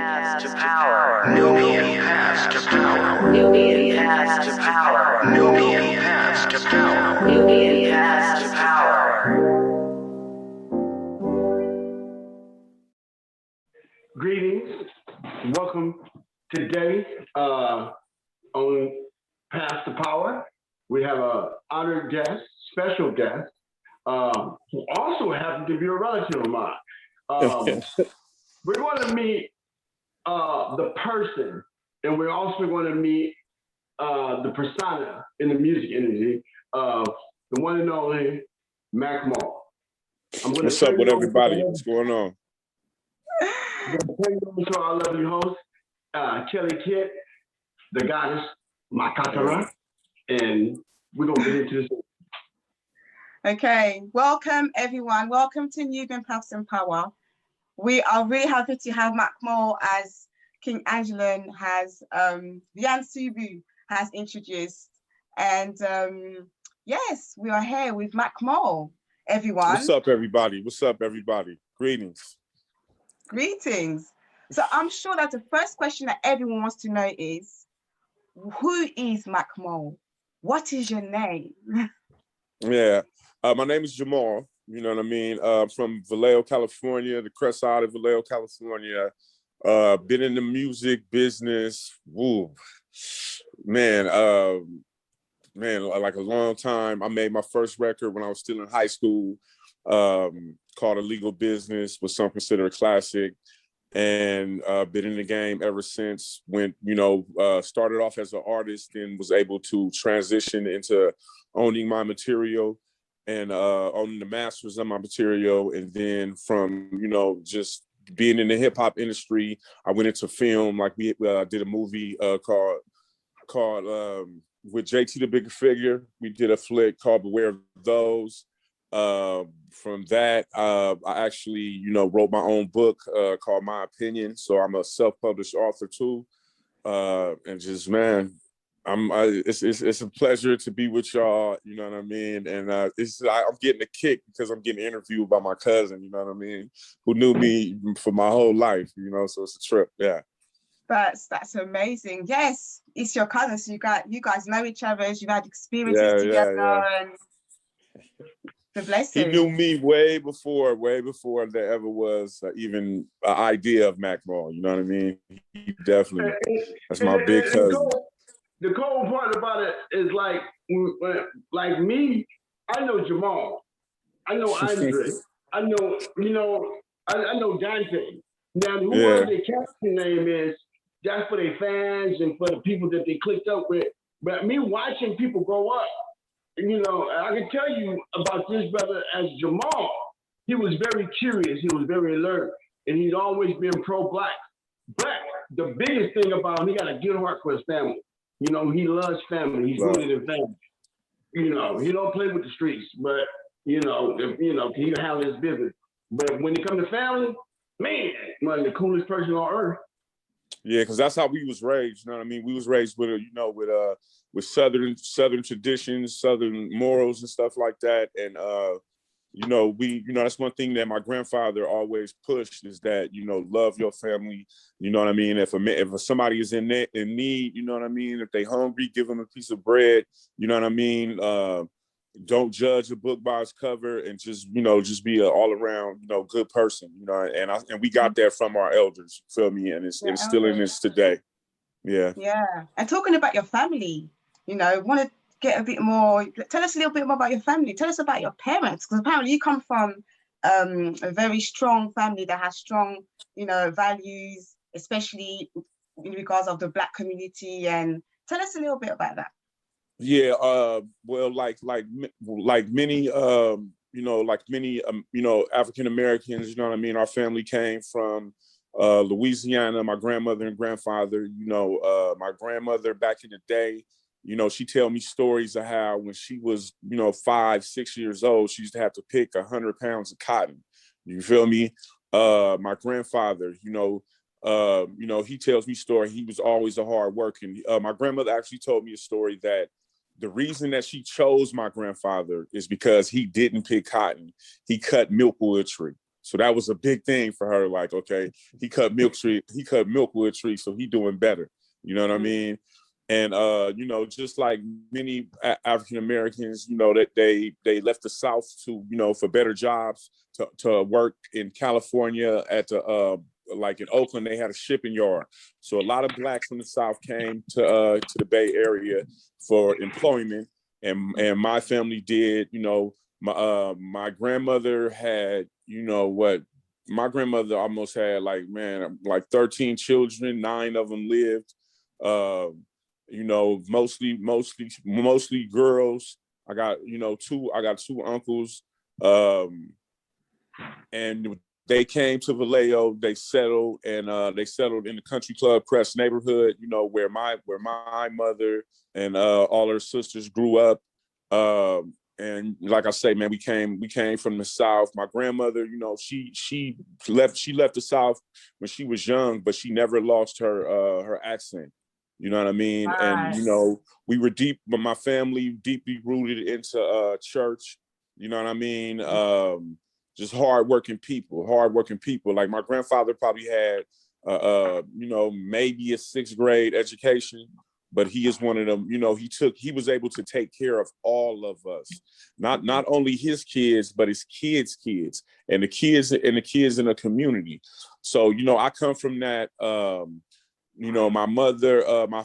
Paths to Power. Nubian Paths to Power. Nubian Paths to Power. Nubian Paths to Power. Nubian Paths to Power. Greetings. Welcome today on Paths to Power. We have an honored guest, special guest, who also happens to be a relative of mine. We're going to meet the person, and we're also going to meet the persona in the music industry of the one and only Mac Mall. What's up with everybody? What's going on? I'm going to turn it over to our lovely host, Kelly Kit, the goddess, Makatara, and we're going to get into this. Okay, welcome everyone. Welcome to Nubian Paths and Power. We are really happy to have Mac Mall, as King Aijalon has, the Ansubu has introduced. And yes, we are here with Mac Mall, everyone. What's up, everybody? What's up, everybody? Greetings. Greetings. So I'm sure that the first question that everyone wants to know is, who is Mac Mall? What is your name? Yeah, my name is Jamal. You know what I mean? From Vallejo, California, the crest side of Vallejo, California. Been in the music business, man, like a long time. I made my first record when I was still in high school, called A Legal Business, was some considered a classic, and been in the game ever since. Went, started off as an artist and was able to transition into owning my material and owning the masters of my material. And then from, just being in the hip hop industry, I went into film. Like we did a movie called with JT the Bigger Figure. We did a flick called Beware of Those. From that, I actually, wrote my own book called My Opinion. So I'm a self-published author too. And just, man, it's a pleasure to be with y'all, you know what I mean? And I'm getting a kick because I'm getting interviewed by my cousin, you know what I mean, who knew me for my whole life, so it's a trip, yeah. That's amazing. Yes, it's your cousin, so you guys know each other, you've had experiences together. Yeah. And the blessing. He knew me way before there ever was even an idea of Mac Mall, you know what I mean? He definitely, that's my big cousin. The cool part about it is like me, I know Jamal, I know Andre, I know, I know Dante. Now, whoever the captain name is, that's for their fans and for the people that they clicked up with. But me watching people grow up, I can tell you about this brother as Jamal. He was very curious, he was very alert, and he'd always been pro-Black. But the biggest thing about him, he got a good heart for his family. He loves family. He's rooted in family. He don't play with the streets, but he can handle his business. But when it comes to family, man, one of the coolest person on earth. Yeah, because that's how we was raised. You know what I mean? We was raised with with Southern traditions, Southern morals, and stuff like that. And that's one thing that my grandfather always pushed is that love your family. You know what I mean? If somebody is in need, you know what I mean? If they hungry, give them a piece of bread. You know what I mean? Don't judge a book by its cover, and just be an all around good person. And we got that from our elders. You feel me? And it's still in this today. Yeah. Yeah. And talking about your family, want to get a bit more. Tell us a little bit more about your family. Tell us about your parents, because apparently you come from a very strong family that has strong, values, especially in regards of the Black community. And tell us a little bit about that. Yeah, well, like many African Americans, you know what I mean? Our family came from Louisiana. My grandmother and grandfather, my grandmother back in the day, she tell me stories of how when she was, 5, 6 years old, she used to have to pick 100 pounds of cotton. You feel me? My grandfather, he tells me story. He was always a hard worker. My grandmother actually told me a story that the reason that she chose my grandfather is because he didn't pick cotton. He cut milkwood tree. So that was a big thing for her. Like, okay, he cut milkwood tree, so he doing better. You know what I mean? And you know, just like many African Americans, you know, that they left the South to, you know, for better jobs, to work in California at the like in Oakland, they had a shipping yard. So a lot of blacks from the South came to the Bay Area for employment, and my family did. You know, my grandmother had, you know what, my grandmother almost had like 13 children, 9 of them lived. You know, mostly girls. I got two uncles, and they came to Vallejo. They settled in the Country Club Crest neighborhood. You know, where my mother and all her sisters grew up. And like I say, man, we came from the South. My grandmother, you know, she left the South when she was young, but she never lost her accent. You know what I mean? Right. And, you know, but my family deeply rooted into church. You know what I mean? Just hardworking people. Like my grandfather probably had, you know, maybe a 6th grade education, but he is one of them, you know, he was able to take care of all of us, not only his kids, but his kids' kids, and the kids in the community. So, you know, I come from that. You know, my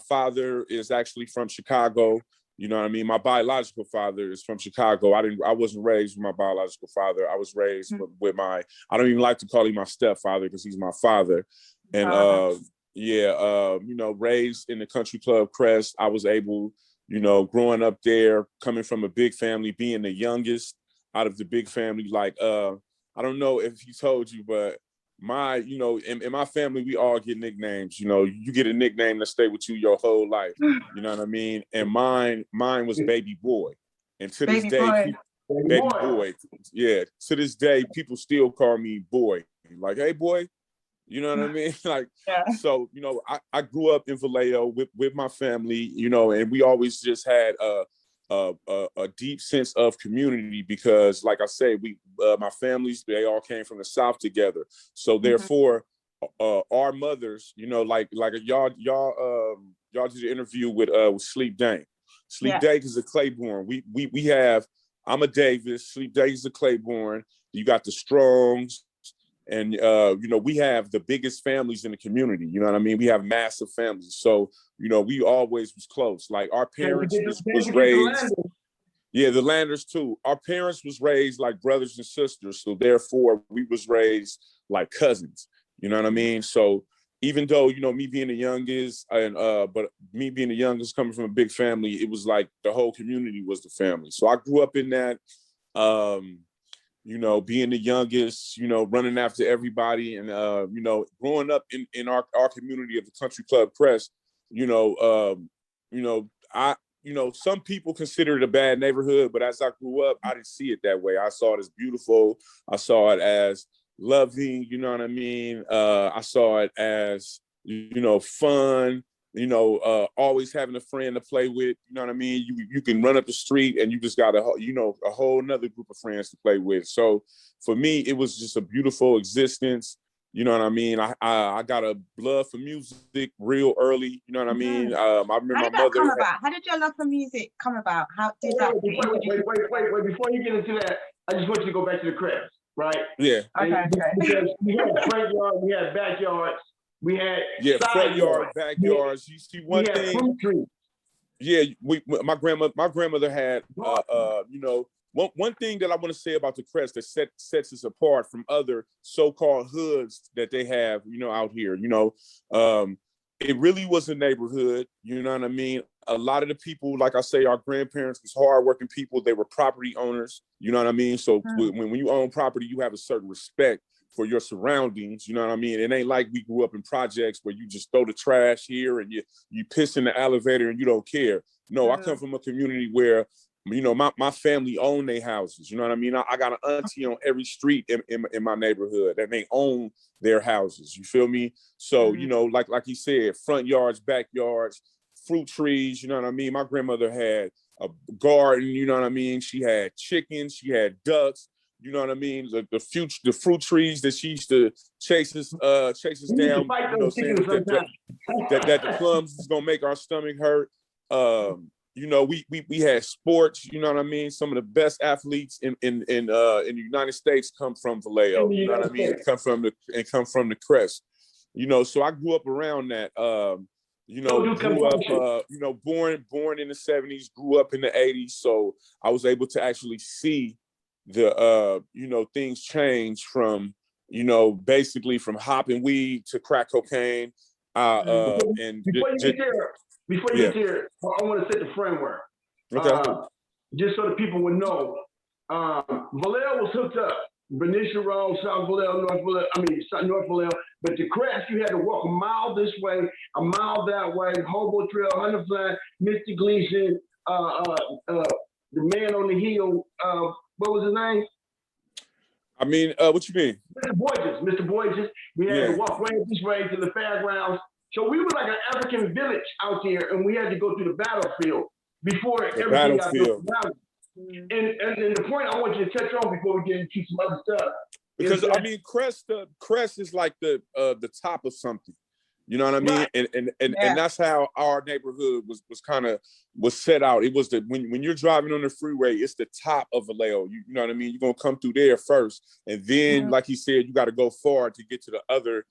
father is actually from Chicago. You know what I mean? My biological father is from Chicago. I wasn't raised with my biological father. I was raised with I don't even like to call him my stepfather because he's my father. And you know, raised in the Country Club Crest. I was able, you know, growing up there, coming from a big family, being the youngest out of the big family. Like, I don't know if he told you, but you know, in my family, we all get nicknames. You know, you get a nickname that stay with you your whole life. You know what I mean? And mine was Baby Boy. And to this day, Baby Boy. Yeah, to this day, people still call me Boy. Like, hey, boy. You know what I mean? Like, so, you know, I grew up in Vallejo with my family, you know, and we always just had a deep sense of community because, like I say, my families, they all came from the South together. So therefore, our mothers, you know, like y'all did an interview with Sleep Dank. Sleep Dank is a Claiborne. We have, I'm a Davis. Sleep Dank is a Claiborne. You got the Strongs. And, you know, we have the biggest families in the community. You know what I mean? We have massive families. So, you know, we always was close. Like our parents was raised. Yeah, the Landers too. Our parents was raised like brothers and sisters. So therefore we was raised like cousins. You know what I mean? So even though, you know, me being the youngest but me being the youngest coming from a big family, it was like the whole community was the family. So I grew up in that. You know, being the youngest, you know, running after everybody, and you know, growing up in our community of the Country Club Crest, you know, some people consider it a bad neighborhood, but as I grew up, I didn't see it that way. I saw it as beautiful. I saw it as loving. You know what I mean? I saw it as, you know, fun. You know, always having a friend to play with. You know what I mean? You can run up the street and you just got a whole nother group of friends to play with. So for me, it was just a beautiful existence. You know what I mean? I got a love for music real early. You know what I mean? I remember How did that come about? How did your love for music come about? How did that? Wait! Before you get into that, I just want you to go back to the cribs, right? Yeah. Okay. Because we had front yard, we had backyards. We had front yard, backyards. You see one thing. Yeah, my grandmother had you know, one thing that I want to say about the Crest that sets us apart from other so-called hoods that they have, you know, out here. You know, it really was a neighborhood. You know what I mean? A lot of the people, like I say, our grandparents was hardworking people. They were property owners. You know what I mean? So when you own property, you have a certain respect for your surroundings. You know what I mean? It ain't like we grew up in projects where you just throw the trash here and you piss in the elevator and you don't care. No, I come from a community where, you know, my family own their houses. You know what I mean? I got an auntie on every street in my neighborhood that they own their houses. You feel me? So, you know, like you said, front yards, backyards, fruit trees. You know what I mean? My grandmother had a garden. You know what I mean? She had chickens. She had ducks. You know what I mean? The fruit trees that she used to chase us down. You know, saying that the plums is gonna make our stomach hurt. You know, we had sports. You know what I mean? Some of the best athletes in the United States come from Vallejo. You know what I mean? Come from the crest. You know, so I grew up around that. You know, grew up, you know, born in the 70s, grew up in the 80s. So I was able to actually see the, you know, things change from, you know, basically from hopping weed to crack cocaine. And before you get there, I want to set the framework. Okay. Just so the people would know, Vallejo was hooked up. Benicia Road, South Vallejo, North Vallejo. But the crest, you had to walk a mile this way, a mile that way, Hobo Trail, Hunter Flat, Mr. Gleason, the man on the hill, what was his name? I mean, what you mean? Mr. Boyges. We had to walk way this way to the fairgrounds. So we were like an African village out there, and we had to go through the battlefield before everything got built around. And the point I want you to touch on before we get into some other stuff. Because I mean, crest is like the top of something. You know what I mean? Right. And that's how our neighborhood was set out. It was when you're driving on the freeway, it's the top of Vallejo. You know what I mean? You're gonna come through there first, and then, like he said, you got to go far to get to the other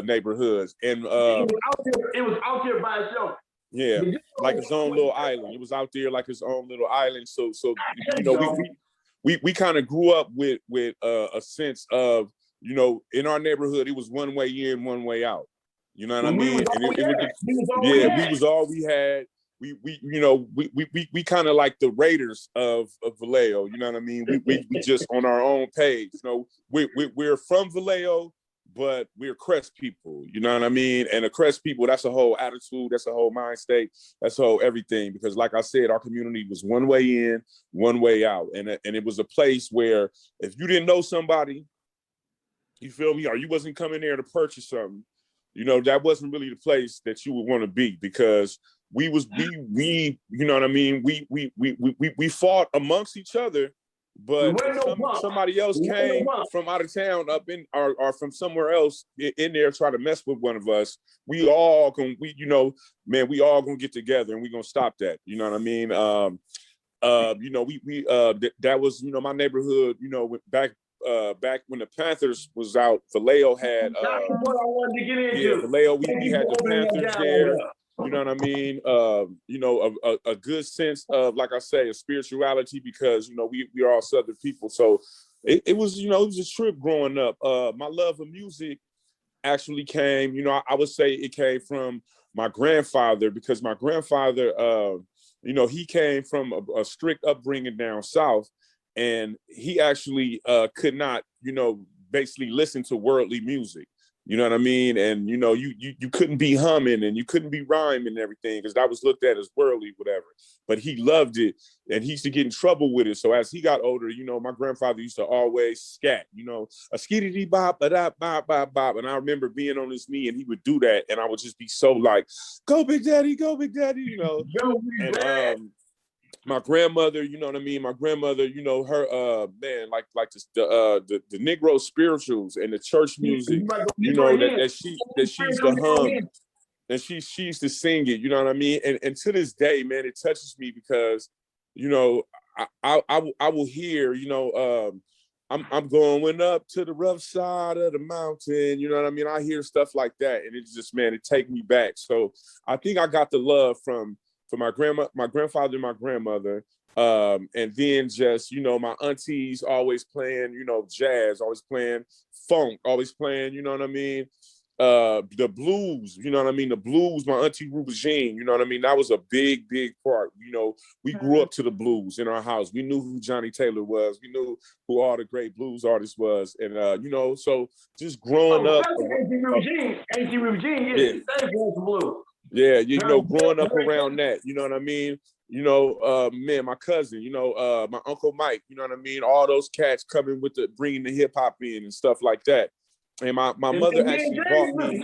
neighborhoods. And it was out there by itself. Yeah, like its own little island. It was out there like its own little island. So you know, we kind of grew up with a sense of, you know, in our neighborhood, it was one way in, one way out. You know what I mean? And we was all we had. We kind of like the Raiders of Vallejo. You know what I mean? We just on our own page. You know, we're from Vallejo, but we're crest people, you know what I mean? And the crest people, that's a whole attitude, that's a whole mind state, that's a whole everything. Because like I said, our community was one way in, one way out. And it was a place where if you didn't know somebody, you feel me, or you wasn't coming there to purchase something, you know, that wasn't really the place that you would want to be, because we you know what I mean? We fought amongst each other. But somebody else came from out of town up in or from somewhere else in there try to mess with one of us. We all gonna get together and we gonna stop that. You know what I mean? You know, that was, you know, my neighborhood. You know, back when the Panthers was out, Vallejo had that's what I wanted to get into. Vallejo. We had the Panthers there. You know what I mean? You know, a good sense of, like I say, a spirituality, because, you know, we are all Southern people. So it was, you know, it was a trip growing up. My love of music actually came, you know, I would say it came from my grandfather, because my grandfather, you know, he came from a strict upbringing down south, and he actually could not, you know, basically listen to worldly music. You know what I mean? And, you know, you couldn't be humming and you couldn't be rhyming and everything, because that was looked at as worldly, whatever. But he loved it, and he used to get in trouble with it. So as he got older, you know, my grandfather used to always scat, you know, a skitty bop, bop, bop, bop, bop. And I remember being on his knee and he would do that. And I would just be so like, go Big Daddy, you know. And my grandmother, you know what I mean? My grandmother, you know, her man, like the Negro spirituals and the church music, you know, that she used to hum, and she used to sing it, you know what I mean? And to this day, man, it touches me, because, you know, I will hear, you know, I'm going up to the rough side of the mountain, you know what I mean? I hear stuff like that, and it's just, man, it take me back. So I think I got the love from my grandfather, and my grandmother, and then just, you know, my aunties always playing, you know, jazz, always playing funk, always playing, you know what I mean, the blues, you know what I mean, the blues. My auntie Ruba Jean, you know what I mean, that was a big part. You know, we grew up to the blues in our house. We knew who Johnny Taylor was. We knew who all the great blues artists was, and you know, so just growing up. Auntie Ruba Jean, blues. Yeah, you know, growing up around that, you know what I mean? You know, man, my cousin, you know, my Uncle Mike, you know what I mean? All those cats coming with bringing the hip hop in and stuff like that. And my mother actually bought me.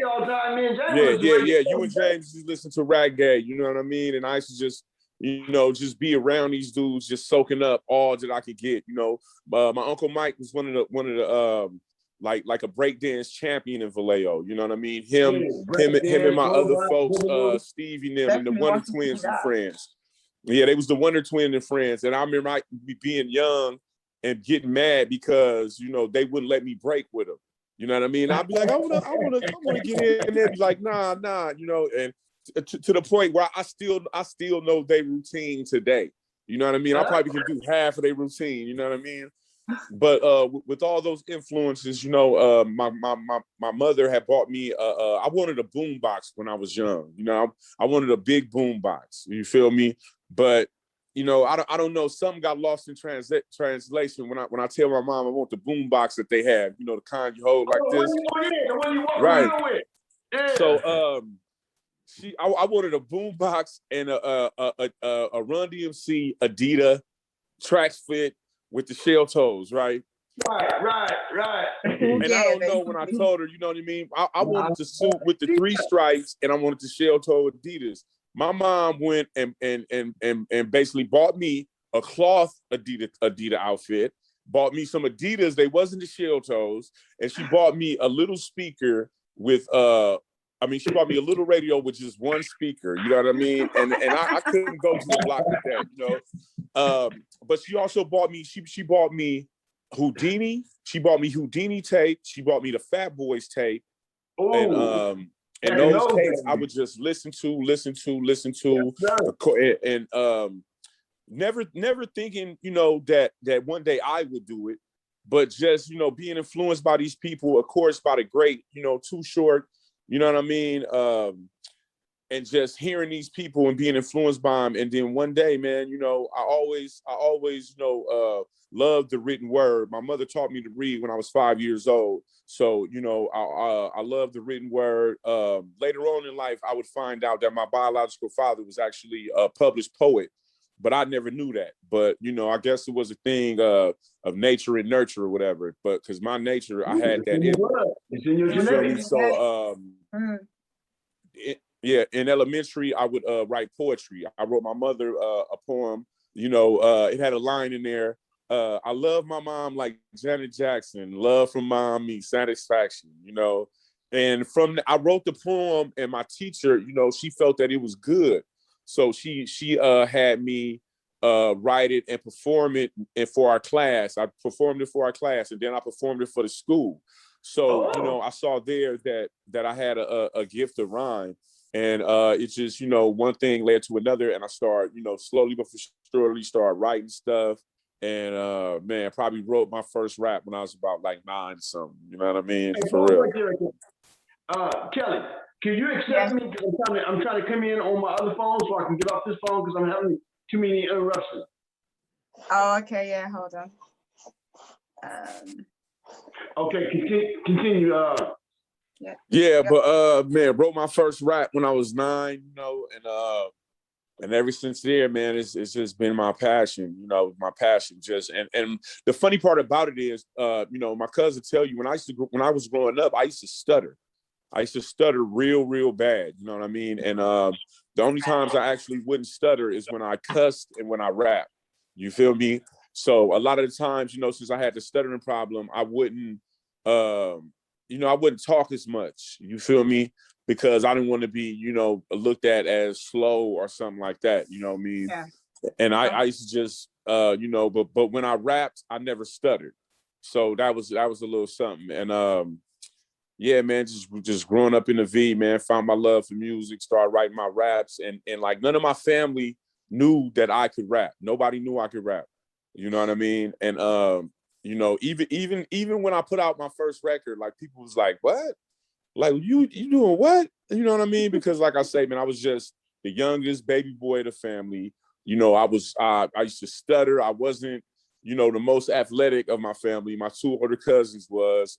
All the time, yeah. You and James just listen to reggae, you know what I mean? And I used to just, just be around these dudes, just soaking up all that I could get. My Uncle Mike was one of the like a breakdance champion in Vallejo. You know what I mean? Him and my other folks, Stevie and them, and the Definitely Wonder want to see Twins and that. friends. Yeah, they was the Wonder Twin and friends. And I remember being young and getting mad because, they wouldn't let me break with them. You know what I mean? I'd be like, I wanna get in, and they'd be like, nah, and to the point where I still know their routine today. You know what I mean? I probably can do half of their routine. You know what I mean? But with all those influences, my mother had bought me. I wanted a boom box when I was young. I wanted a big boom box. You feel me? But I don't know. Something got lost in translation when I tell my mom I want the boom box that they have. The kind you hold like this. The one you walk Right. around with. Yeah. So I wanted a boom box and a Run DMC Adidas track fit with the shell toes, right? Right. And I don't know when I told her, you know what I mean? I wanted the suit with the 3 stripes, and I wanted the shell toe Adidas. My mom went and basically bought me a cloth Adidas outfit, bought me some Adidas, they wasn't the shell toes, and she bought me a little speaker with she bought me a little radio with just one speaker, you know what I mean? And I couldn't go to the block with that, but she also bought me, she bought me Houdini. She bought me Houdini tape. She bought me the Fat Boys tape. Ooh. And those tapes I would just listen to, and never thinking, that one day I would do it, but just, being influenced by these people, of course, by the great, Too Short, you know what I mean? And just hearing these people and being influenced by them. And then one day, man, I always, loved the written word. My mother taught me to read when I was 5 years old. So, I love the written word. Later on in life, I would find out that my biological father was actually a published poet, but I never knew that. But, I guess it was a thing of nature and nurture or whatever. But because my nature, I had that in me. It's in your You feel me? genetics. So, in elementary, I would write poetry. I wrote my mother a poem. It had a line in there. I love my mom like Janet Jackson. Love from mom means satisfaction. And I wrote the poem, and my teacher, she felt that it was good, so she had me write it and perform it for our class. I performed it for our class, and then I performed it for the school. So I saw there that I had a gift of rhyme. And it's just, one thing led to another, and I started, slowly but surely start writing stuff. And man, probably wrote my first rap when I was about like 9 or something. You know what I mean? Hey, For real. Kelly, can you accept me? Because I'm trying to come in on my other phone so I can get off this phone because I'm having too many interruptions. Oh, okay, yeah, hold on. Okay, continue. Yeah, but man, wrote my first rap when I was 9, and ever since there, man, it's just been my passion, my passion. And the funny part about it is, my cousin tell you when I was growing up, I used to stutter. I used to stutter real bad, you know what I mean? And the only times I actually wouldn't stutter is when I cussed and when I rap. You feel me? So a lot of the times, since I had the stuttering problem, I wouldn't talk as much. You feel me? Because I didn't want to be, looked at as slow or something like that. You know what I mean? Yeah. And I used to just, but when I rapped, I never stuttered. So that was a little something. And yeah, man, just growing up in the V, man, found my love for music, started writing my raps, and like none of my family knew that I could rap. Nobody knew I could rap. You know what I mean? And even when I put out my first record, like people was like, "What? Like you doing what?" You know what I mean? Because like I say, man, I was just the youngest baby boy of the family. I used to stutter. I wasn't, the most athletic of my family. My 2 older cousins was,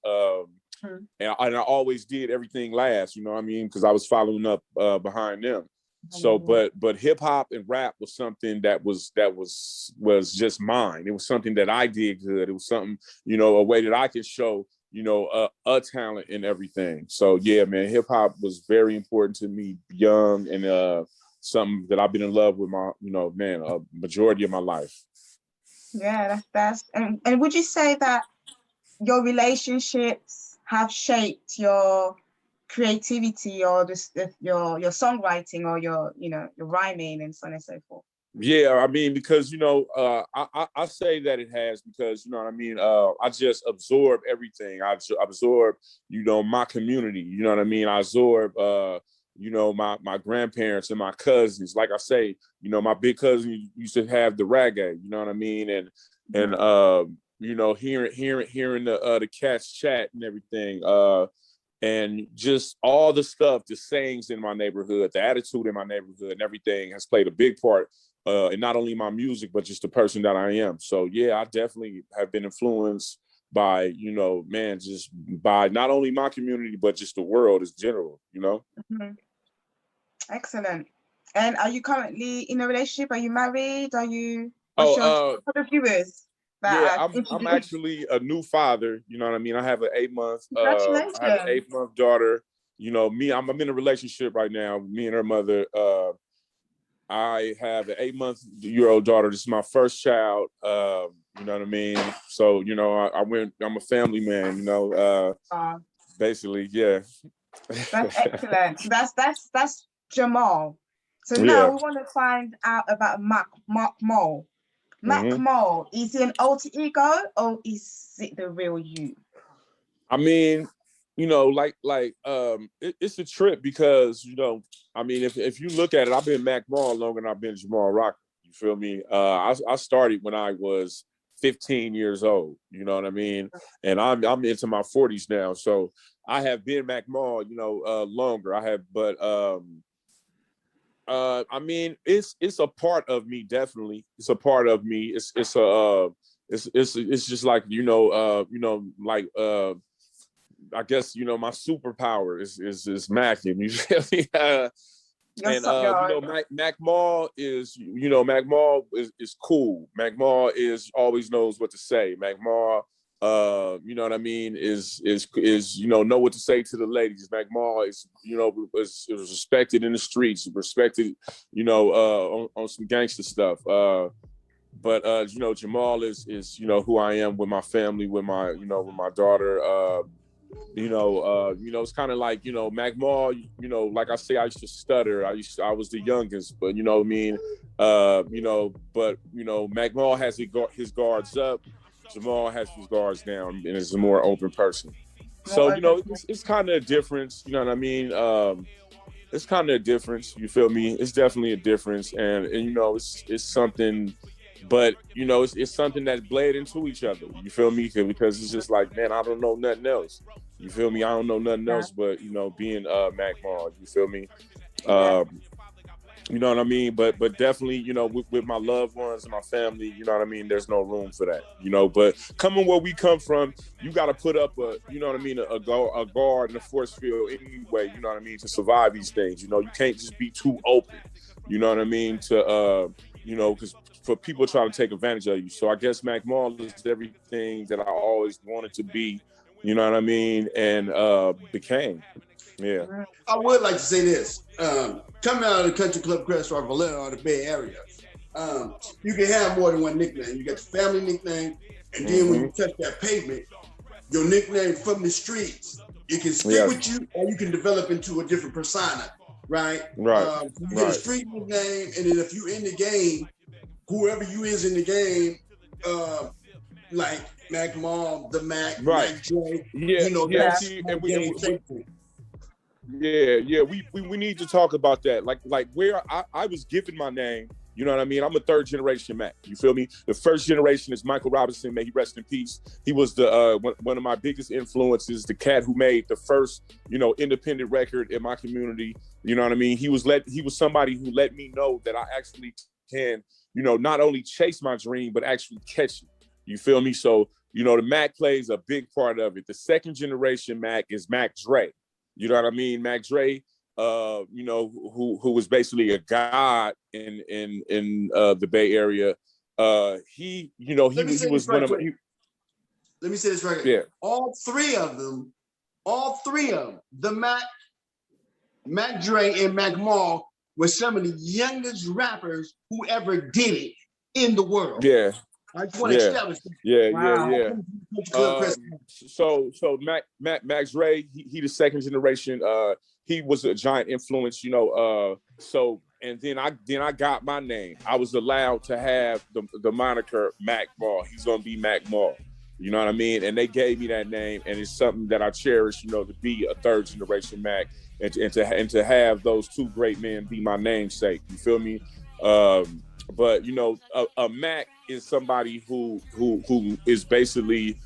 and I always did everything last. You know what I mean? Because I was following up behind them. So, but hip hop and rap was something that was just mine. It was something that I did good. It was something, a way that I could show, a talent in everything. So yeah, man, hip hop was very important to me young, and something that I've been in love with my, man, a majority of my life. Yeah, and would you say that your relationships have shaped your creativity or your songwriting or your rhyming and so on and so forth? Yeah, I mean, because I say that it has, because what I mean. I just absorb everything. I absorb, my community. You know what I mean. I absorb, my grandparents and my cousins. Like I say, my big cousin used to have the reggae. You know what I mean, and hearing the cats chat and everything. And just all the stuff, the sayings in my neighborhood, the attitude in my neighborhood, and everything has played a big part in not only my music, but just the person that I am. So yeah, I definitely have been influenced by, just by not only my community, but just the world as general, Mm-hmm. Excellent. And are you currently in a relationship? Are you married? What's your for the viewers? Yeah, I'm actually a new father. You know what I mean? I have an 8-month. Congratulations. I have an 8-month daughter. I'm in a relationship right now. Me and her mother. I have an 8-month-old daughter. This is my first child. You know what I mean? So I'm a family man. Basically, yeah. That's excellent. So that's Jamal. So Yeah. now we want to find out about Mac Mo. Mac Mo, is he an alter ego or is it the real you? I mean, it's a trip because, I mean, if you look at it, I've been Mac Mall longer than I've been Jamal Rocker. You feel me? I started when I was 15 years old. You know what I mean? And I'm into my 40s now, so I have been Mac Mall, longer. I have, but I mean, it's a part of me, definitely. It's a part of me. It's just like like I guess my superpower is Macking. You feel me? Mac Mall is Mac Mall is cool. Mac Mall always knows what to say. Mac Mall, you know what I mean, is know what to say to the ladies. Mac Mall is is respected in the streets, respected on some gangster stuff. But Jamal is who I am with my family, with my with my daughter. It's kind of like, Mac Mall, like I say, I used to stutter. I was the youngest, but what I mean, but Mac Mall has his guards up. Jamal has his guards down and is a more open person. So, it's kind of a difference, you know what I mean? It's kind of a difference, you feel me? It's definitely a difference. And it's something, but it's something that bled into each other, you feel me? Because it's just like, man, I don't know nothing else. You feel me? I don't know nothing else but being Mac Mall, you feel me? You know what I mean? But definitely, with my loved ones and my family, you know what I mean? There's no room for that, but coming where we come from, you got to put up a guard and a force field anyway, you know what I mean, to survive these things. You can't just be too open, you know what I mean, to, because for people trying to take advantage of you. So I guess Mac Mall is everything that I always wanted to be, you know what I mean, and became. Yeah. I would like to say this. Coming out of the Country Club Crest or Vallejo or the Bay Area, you can have more than one nickname. You got your family nickname, and then when you touch that pavement, your nickname from the streets, it can stick with you, or you can develop into a different persona, right? Right. You get a street nickname, and then if you in the game, whoever you is in the game, like Mac Mall, the Mac, Mac Dre, we need to talk about that. Like where I was given my name, you know what I mean? I'm a third generation Mac. You feel me? The first generation is Michael Robinson, may he rest in peace. He was the one of my biggest influences, the cat who made the first, independent record in my community. You know what I mean? He was somebody who let me know that I actually can, not only chase my dream, but actually catch it. You feel me? So, the Mac plays a big part of it. The second generation Mac is Mac Dre. You know what I mean? Mac Dre, who was basically a god in the Bay Area. He was one of my. Let me say this right. Yeah. All three of them, the Mac Dre, and Mac Mall were some of the youngest rappers who ever did it in the world. Yeah. I just want to establish that. Yeah. Club Crest. So Max Ray, he the second generation. He was a giant influence, you know. So and then I got my name. I was allowed to have the moniker Mac Mall. He's gonna be Mac Mall. You know what I mean? And they gave me that name, and it's something that I cherish, you know, to be a third generation Mac and to have those two great men be my namesake. You feel me? But you know, a Mac is somebody who is basically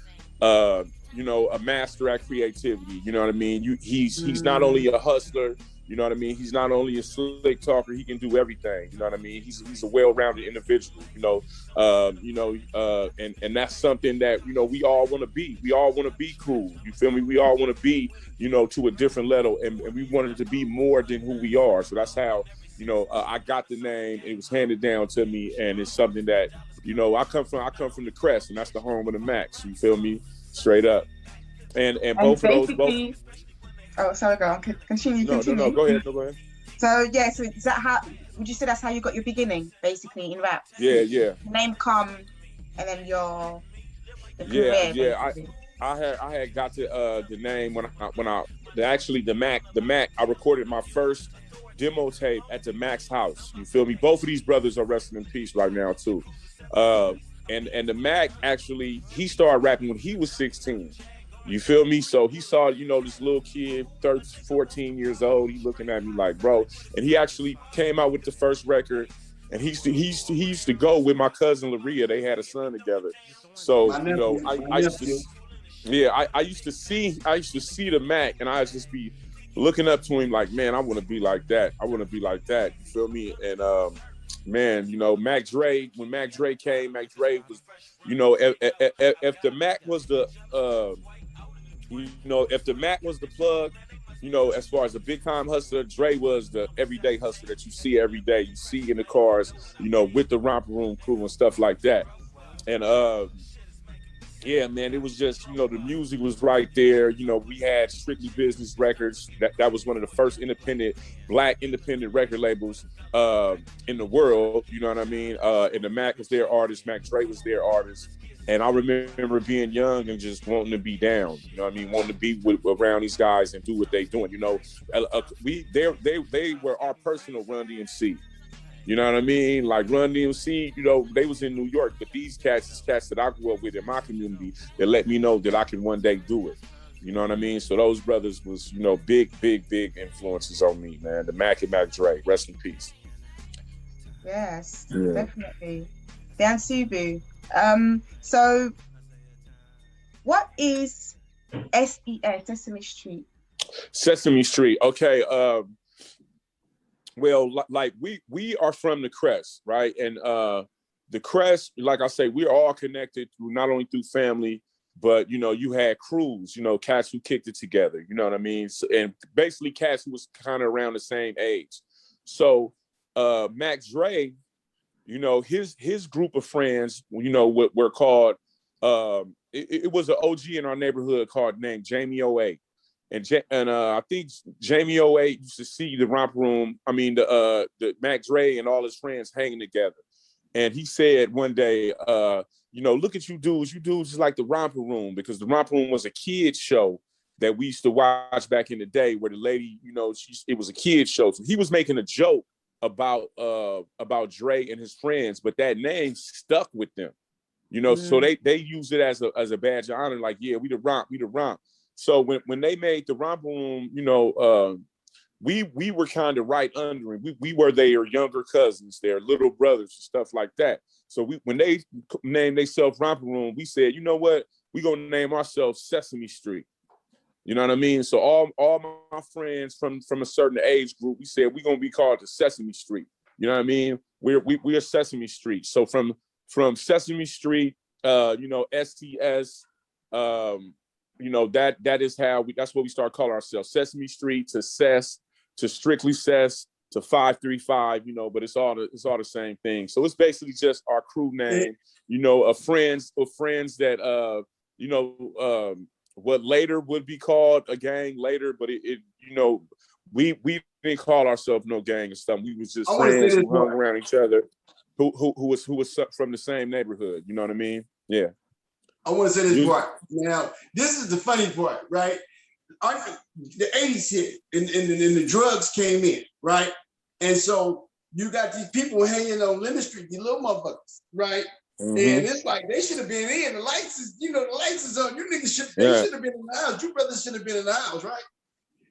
you know, a master at creativity. You know what I mean? He's not only a hustler, you know what I mean? He's not only a slick talker, he can do everything. You know what I mean? He's a well-rounded individual, you know, and that's something that, you know, we all want to be. We all want to be cool. You feel me? We all want to be, you know, to a different level, and we wanted to be more than who we are. So that's how, you know, I got the name. It was handed down to me, and it's something that, you know, I come from the Crest, and that's the home of the Max. You feel me? Straight up. And both of those, both. Oh, sorry, go on. Continue. No, go ahead. So yeah, so is that how? Would you say that's how you got your beginning, basically, in rap? Yeah. Name come, and then your career, yeah. I had got to the name when I the Mac. I recorded my first demo tape at the Mac's house. You feel me? Both of these brothers are resting in peace right now too. And the Mac actually, he started rapping when he was 16. You feel me? So he saw, you know, this little kid, 14 years old. He looking at me like, bro. And he actually came out with the first record. And he used to go with my cousin Laria. They had a son together. So you know, I used to see the Mac, and I just be looking up to him like, man, I want to be like that. You feel me? And man, you know, Mac Dre. When Mac Dre came, Mac Dre was, you know, if the Mac was the you know, if the Mac was the plug, you know, as far as a big time hustler, Dre was the everyday hustler that you see every day. You see in the cars, you know, with the romper room crew and stuff like that. And yeah, man, it was just, you know, the music was right there. You know, we had Strictly Business Records. That was one of the first black independent record labels in the world. You know what I mean? And the Mac was their artist. Mac Dre was their artist. And I remember being young and just wanting to be down. You know what I mean? Wanting to be around these guys and do what they doing. You know, they were our personal Run DMC. You know what I mean? Like Run DMC, you know, they was in New York, but these cats is cats that I grew up with in my community that let me know that I can one day do it. You know what I mean? So those brothers was, you know, big influences on me, man. The Mac and Mac Dre, rest in peace. Yes, definitely. The Ansubu. So what is SES, Sesame Street? Sesame Street, okay. Well, like we are from the Crest, right? And the Crest, like I say, we're all connected through not only through family, but you know, you had crews, you know, cats who kicked it together. You know what I mean? So, and basically, cats who was kind of around the same age. So Mac Dre, you know, his group of friends, you know, what were called. It was an OG in our neighborhood named Jamie 08. And I think Jamie 08 used to see the romper room. I mean, the Mac Dre and all his friends hanging together. And he said one day, you know, look at you dudes just like the romper room, because the romper room was a kid's show that we used to watch back in the day, where the lady, you know, it was a kid's show. So he was making a joke about Dre and his friends, but that name stuck with them, you know. So they use it as a badge of honor. Like, yeah, we the romp. So when they made the romper room, you know, we were kind of right under him. We were their younger cousins, their little brothers, and stuff like that. So when they named themselves romper room, we said, you know what, we gonna name ourselves Sesame Street. You know what I mean? So all my friends from a certain age group, we said we're gonna be called the Sesame Street. You know what I mean? We're Sesame Street. So from Sesame Street, you know, STS, you know, that is how that's what we start calling ourselves. Sesame Street to Ses, to Strictly Ses, to 535, you know, but it's all the same thing. So it's basically just our crew name, you know, of friends that you know, what later would be called a gang later, but it you know, we didn't call ourselves no gang or something. We was just I wanna say friends this who hung part. around each other, who was from the same neighborhood. You know what I mean? Yeah. I want to say this You- part. Now, this is the funny part, right? The 80s hit and the drugs came in, right? And so you got these people hanging on Lemon Street, these little motherfuckers, right? And it's like they should have been in. The lights is, the lights is on. You niggas should have been in the house. You brothers should have been in the house, right?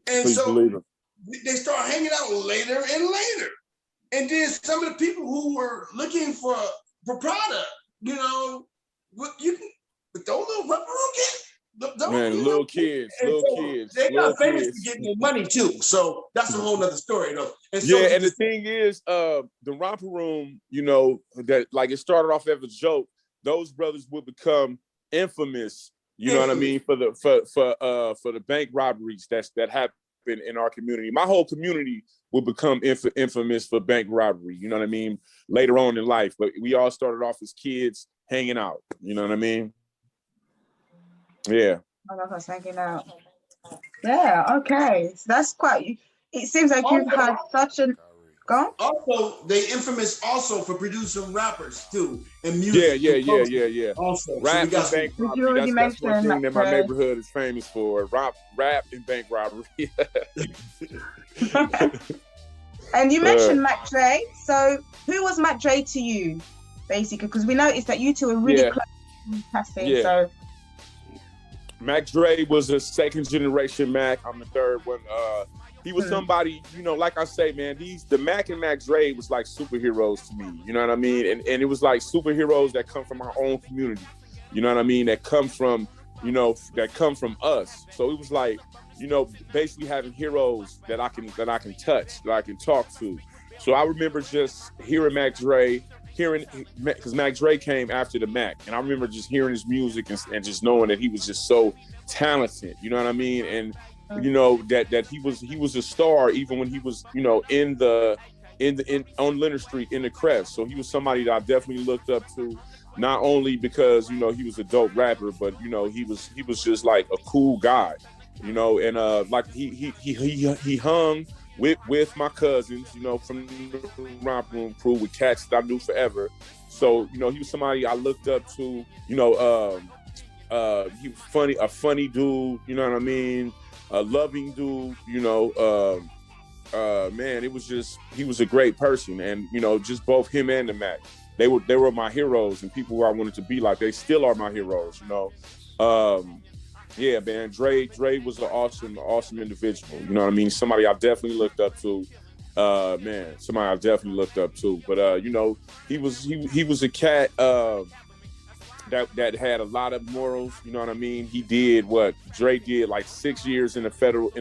And Please so believe it. they start hanging out later and later. And then some of the people who were looking for product, what you can, but those little rubber kids, Man, little kids. They got famous for getting their money too. So that's a whole nother story though. And so Yeah, and the thing is, the romper room, that like it started off as a joke. Those brothers would become infamous. You know what I mean, for the bank robberies that happened in our community. My whole community would become infamous for bank robbery. You know what I mean, later on in life. But we all started off as kids hanging out. You know what I mean? Yeah. Hanging out. Yeah. Okay. So that's quite. It seems like you've had such an. Go. Also, they infamous also for producing rappers too and music. Yeah. Also, Rap so and bank robbery. That's one thing that my neighborhood is famous for. Rap and bank robbery. And you mentioned Mac Dre. So who was Mac Dre to you, basically? Because we noticed that you two are really close passing. Yeah. So Mac Dre was a second generation Mac. I'm the third one. He was somebody, like I say, man, the Mac and Mac Dre was like superheroes to me. You know what I mean? And it was like superheroes that come from our own community. You know what I mean? That come from us. So it was like, basically having heroes that I can touch, that I can talk to. So I remember just hearing Mac Dre, because Mac Dre came after the Mac, and I remember just hearing his music and just knowing that he was just so talented. You know what I mean? And that he was a star even when he was on Leonard Street in the Crest. So he was somebody that I definitely looked up to, not only because he was a dope rapper, but he was just like a cool guy, and like he hung with my cousins, from the romper room crew, with cats that I knew forever. So he was somebody I looked up to. He was a funny dude. You know what I mean? A loving dude. Man, it was just, he was a great person, and just both him and the Mac, they were my heroes and people who I wanted to be like. They still are my heroes. Yeah, man, Dre was an awesome individual. You know what I mean? Somebody I definitely looked up to. Somebody I definitely looked up to. But he was a cat that had a lot of morals. You know what I mean? He did what Dre did, like 6 years in a federal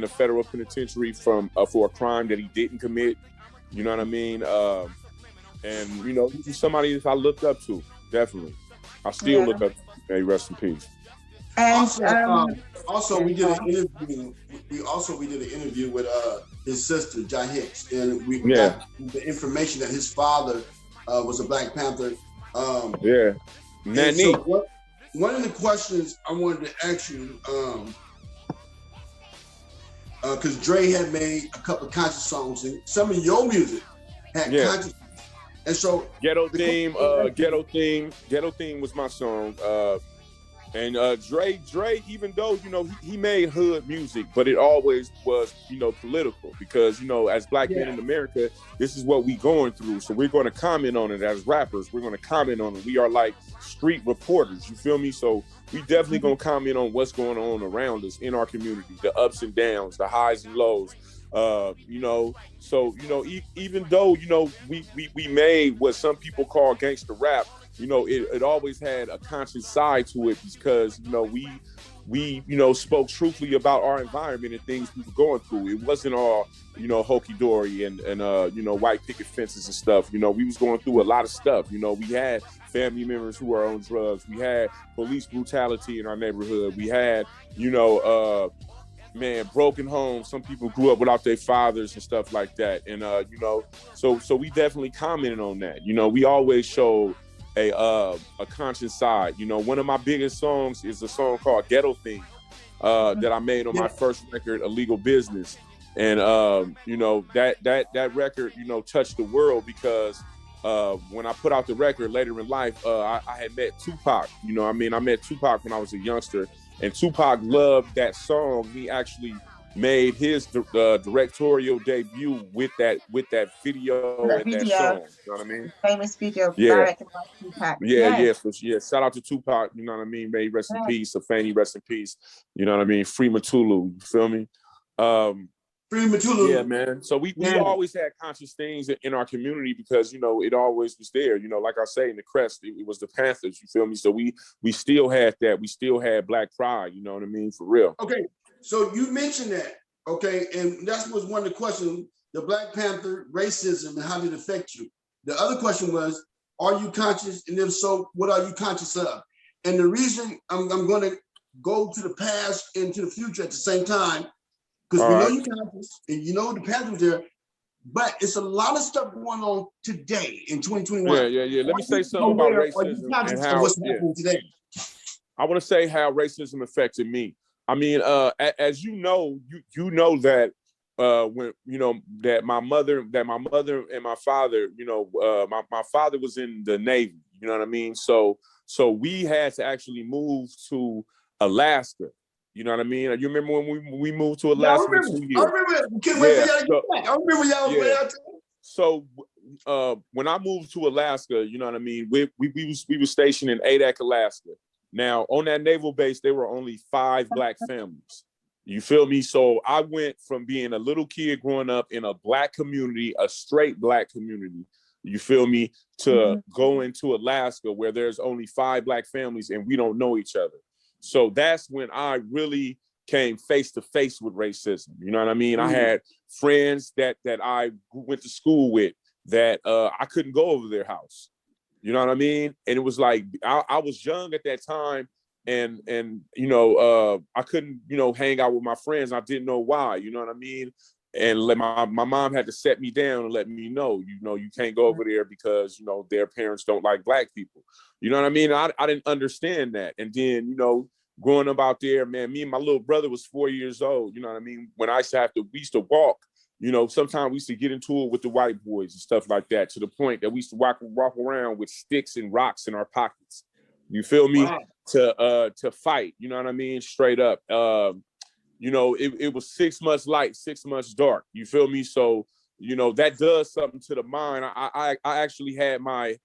penitentiary for a crime that he didn't commit. You know what I mean? And he was somebody that I looked up to. Definitely, I still look up to. May rest in peace. And also, we did an interview. We did an interview with his sister, Jai Hicks, and we got the information that his father was a Black Panther. Nanny. So one of the questions I wanted to ask you, because Dre had made a couple of conscious songs, and some of your music had conscious. And so Ghetto Theme was my song. And Dre, even though, he made hood music, but it always was, political, because, as Black men in America, this is what we going through. So we're going to comment on it as rappers. We're going to comment on it. We are like street reporters, you feel me? So we definitely going to comment on what's going on around us in our community, the ups and downs, the highs and lows. So, even though, we made what some people call gangster rap, it always had a conscious side to it, because, we spoke truthfully about our environment and things we were going through. It wasn't all, hokey-dory and white picket fences and stuff. We was going through a lot of stuff. We had family members who were on drugs. We had police brutality in our neighborhood. We had, broken homes. Some people grew up without their fathers and stuff like that. And, so we definitely commented on that. We always showed a conscious side. One of my biggest songs is a song called Ghetto Theme that I made on my first record, Illegal Business. And you know, that record, you know, touched the world because when I put out the record later in life, I had met Tupac. You know, I mean, I met Tupac when I was a youngster, and Tupac loved that song. He actually made his directorial debut with that video That and that video, song. You know what I mean? famous video Yeah, directed by Tupac. yeah, Yes. yeah. So yeah, shout out to Tupac. You know what I mean? May he rest in Yes. peace. Afeni, rest in peace. You know what I mean? Free Matulu. You feel me? Free Matulu. Yeah, man. So we always had conscious things in our community because, you know, it always was there. You know, like I say, in the crest, it was the Panthers. You feel me? So we still had that. We still had Black pride. You know what I mean? For real. Okay, so you mentioned that. Okay, and that was one of the questions: the Black Panther, racism, and how did it affect you? The other question was, are you conscious? And if so, what are you conscious of? And the reason I'm going to go to the past and to the future at the same time, because we know you're conscious and you know the past was there, but it's a lot of stuff going on today in 2021. Yeah. Let me say something about racism and how what's happening today. I want to say how racism affected me. I mean, as you know that when you know that my mother and my father, you know, my father was in the Navy. You know what I mean? So we had to actually move to Alaska. You know what I mean? You remember when we moved to Alaska for 2 years? I remember. Can't wait for y'all to get back. I remember y'all was way out there. So when I moved to Alaska, you know what I mean? We were stationed in Adak, Alaska. Now, on that naval base, there were only 5 Black families. You feel me? So I went from being a little kid growing up in a Black community, a straight Black community, you feel me, to going to Alaska where there's only 5 Black families and we don't know each other. So that's when I really came face to face with racism. You know what I mean? I had friends that I went to school with that I couldn't go over their house. You know what I mean? And it was like, I was young at that time and you know, I couldn't, you know, hang out with my friends. I didn't know why, you know what I mean? And my mom had to set me down and let me know, you can't go over there because, you know, their parents don't like Black people. You know what I mean? I didn't understand that. And then, you know, growing up out there, man, me and my little brother was 4 years old. You know what I mean? When we used to walk, you know, sometimes we used to get into it with the white boys and stuff like that, to the point that we used to walk around with sticks and rocks in our pockets. You feel me? Wow. To fight, you know what I mean? Straight up. You know, it was 6 months light, 6 months dark. You feel me? So, you know, that does something to the mind. I actually had my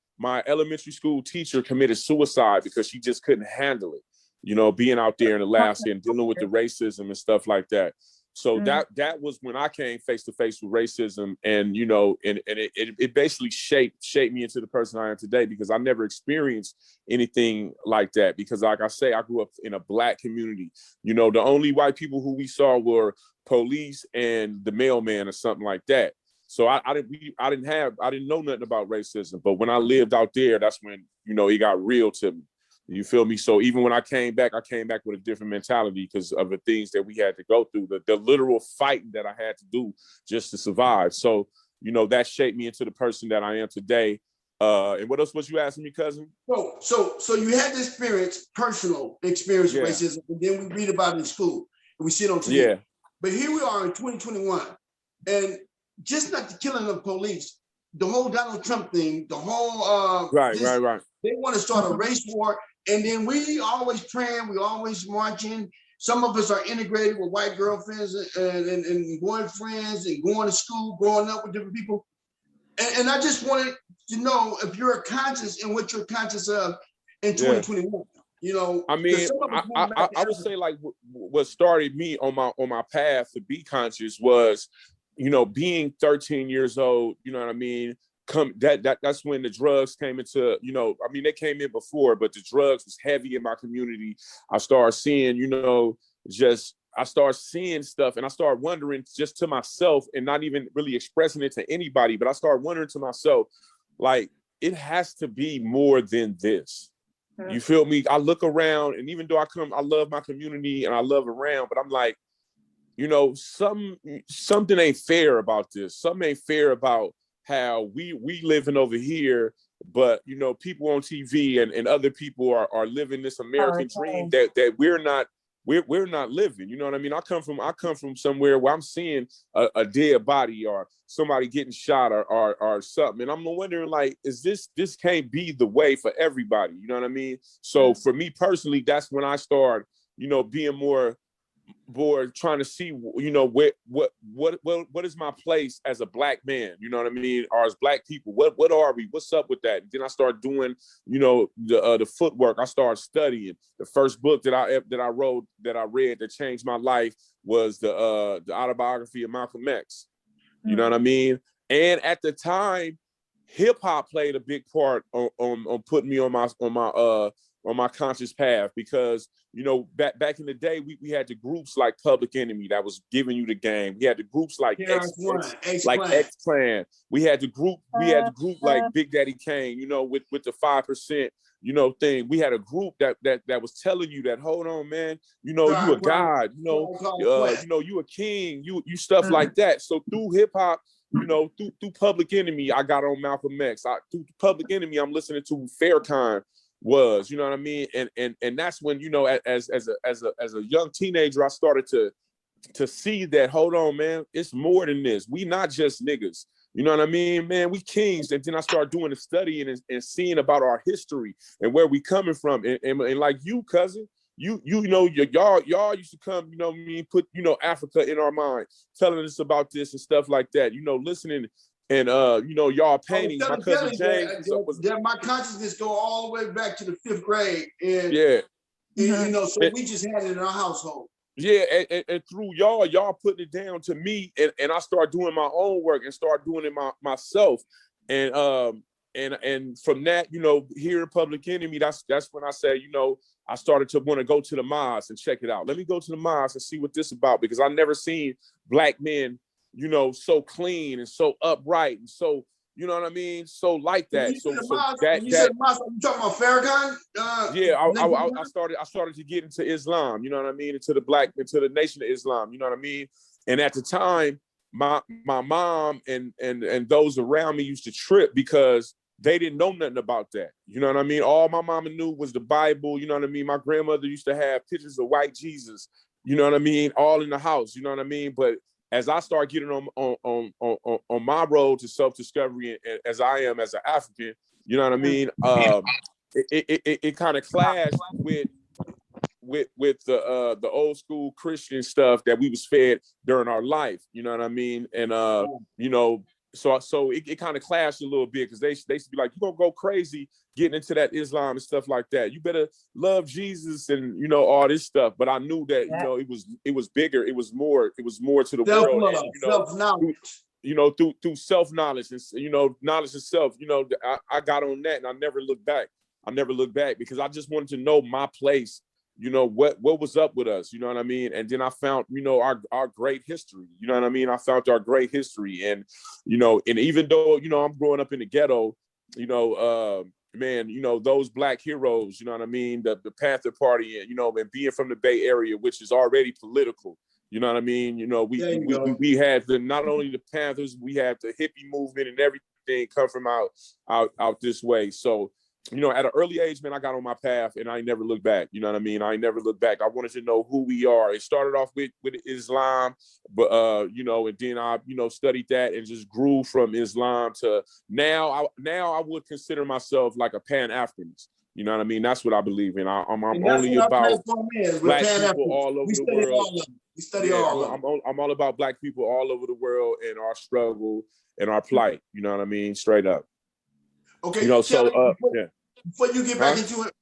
elementary school teacher committed suicide because she just couldn't handle it, you know, being out there in Alaska and dealing with the racism and stuff like that. So that was when I came face to face with racism, and you know, and it basically shaped me into the person I am today, because I never experienced anything like that. Because like I say, I grew up in a Black community. You know, the only white people who we saw were police and the mailman or something like that. So I didn't know nothing about racism. But when I lived out there, that's when, you know, it got real to me. You feel me? So even when I came back with a different mentality because of the things that we had to go through, the literal fighting that I had to do just to survive. So, you know, that shaped me into the person that I am today. And what else was you asking me, cousin? So you had this personal experience with racism, and then we read about it in school and we see it on TV. Yeah. But here we are in 2021, and just not the killing of police, the whole Donald Trump thing, the whole right. They want to start a race war. And then we always praying, we always marching. Some of us are integrated with white girlfriends and boyfriends and going to school, growing up with different people. And I just wanted to know if you're conscious and what you're conscious of in 2021. You know, I mean, I would say like what started me on my path to be conscious was, you know, being 13 years old. You know what I mean? That's when the drugs came into, you know, I mean, they came in before, but the drugs was heavy in my community. I started seeing, you know, I started seeing stuff, and I started wondering just to myself, and not even really expressing it to anybody, but I started wondering to myself, like, it has to be more than this. You feel me? I look around, and even though I love my community and I love around, but I'm like, you know, something ain't fair about this. Something ain't fair about how we living over here, but you know, people on TV and other people are living this American dream that we're not we're not living. You know what I mean? I come from somewhere where I'm seeing a dead body or somebody getting shot or something. And I'm wondering, like, this can't be the way for everybody. You know what I mean? So for me personally, that's when I start, being more bored, trying to see, what is my place as a Black man? You know what I mean? Or as Black people, what are we? What's up with that? And then I start doing, the footwork. I started studying. The first book that I read that changed my life was the autobiography of Malcolm X. You know what I mean? And at the time, hip hop played a big part on putting me on my conscious path, because back in the day we had the groups like Public Enemy that was giving you the game. We had the groups like X Clan. We had the group like Big Daddy Kane, with the 5%, thing. We had a group that was telling you that, hold on, man, you a god, you a king, you stuff like that. So through hip hop, through Public Enemy, I got on Malcolm X. Through Public Enemy, I'm listening to who Farrakhan was, you know what I mean? And that's when, as a young teenager, I started to see that, hold on, man, it's more than this. We not just niggas. You know what I mean, man? We kings. And then I started doing the studying and seeing about our history and where we coming from. And like you, cousin, y'all used to come, put, Africa in our mind, telling us about this and stuff like that, listening. And y'all paintings. My cousin James. My consciousness go all the way back to the 5th grade, and so we just had it in our household. Yeah, and through y'all putting it down to me, and I start doing my own work and start doing it myself, and from that, here in Public Enemy, that's when I say, I started to want to go to the mosque and check it out. Let me go to the mosque and see what this about, because I never seen Black men, so clean and so upright and so, you know what I mean? So like that. So that you talking about Farrakhan? I started to get into Islam, you know what I mean? Into the Nation of Islam, you know what I mean? And at the time, my mom and those around me used to trip because they didn't know nothing about that. You know what I mean? All my mama knew was the Bible, you know what I mean? My grandmother used to have pictures of white Jesus, you know what I mean? All in the house, you know what I mean? But as I start getting on my road to self-discovery, as I am as an African, you know what I mean? It kind of clashed with the old school Christian stuff that we was fed during our life, you know what I mean? And so it kind of clashed a little bit, because they used to be like, you gonna go crazy getting into that Islam and stuff like that. You better love Jesus and all this stuff. But I knew that it was bigger, it was more to the world. And, self-knowledge. Through self-knowledge and knowledge of self. I got on that and I never looked back. Because I just wanted to know my place. What was up with us, you know what I mean? And then I found, our great history, you know what I mean? I found our great history. And, and even though, I'm growing up in the ghetto, those Black heroes, you know what I mean? The Panther Party, and being from the Bay Area, which is already political, you know what I mean? We had not only the Panthers, we had the hippie movement and everything come from out this way. So, at an early age, man, I got on my path and I never looked back. You know what I mean? I never looked back. I wanted to know who we are. It started off with Islam, but, and then I, studied that and just grew from Islam to now I would consider myself like a Pan-Africanist. You know what I mean? That's what I believe in. I'm only about Black people all over the world. We study all of them. I'm all about Black people all over the world and our struggle and our plight. You know what I mean? Straight up. Okay, Kelly, before you get back into it,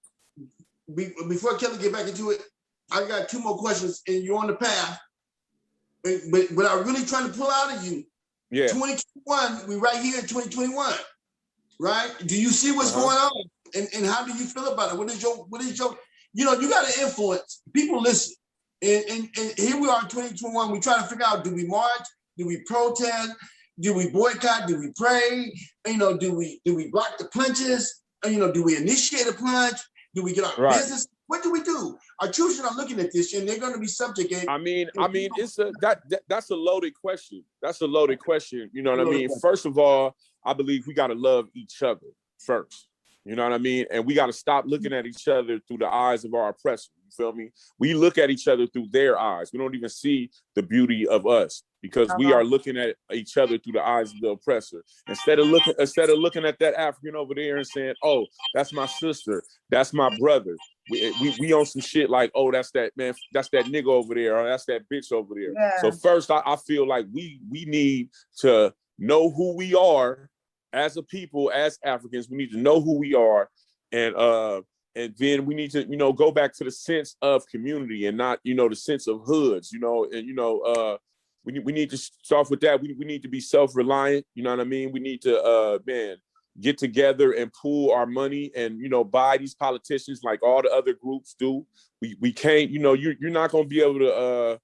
before Kelly get back into it, I got 2 more questions, and you're on the path. But what I'm really trying to pull out of you, 2021, we right here in 2021, right? Do you see what's going on, and how do you feel about it? What is your, you got to influence people. Listen, and here we are in 2021. We try to figure out: do we march? Do we protest? Do we boycott? Do we pray? Do we block the punches? Do we initiate a punch? Do we get our business? What do we do? Our children are looking at this, and they're going to be subject. I mean, it's that's a loaded question. That's a loaded question. You know what I mean? First of all, I believe we got to love each other first. You know what I mean? And we got to stop looking at each other through the eyes of our oppressor. You feel me? We look at each other through their eyes. We don't even see the beauty of us because we are looking at each other through the eyes of the oppressor. Instead of looking at that African over there and saying, "Oh, that's my sister, that's my brother." We on some shit like, "Oh, that's that man, that's that nigga over there, or that's that bitch over there." Yeah. So first, I feel like we need to know who we are as a people, as Africans. We need to know who we are, and then we need to, go back to the sense of community and not, the sense of hoods, and we need to start with that. We need to be self-reliant, you know what I mean? We need to get together and pool our money and, buy these politicians like all the other groups do. We can't, you're not gonna be able to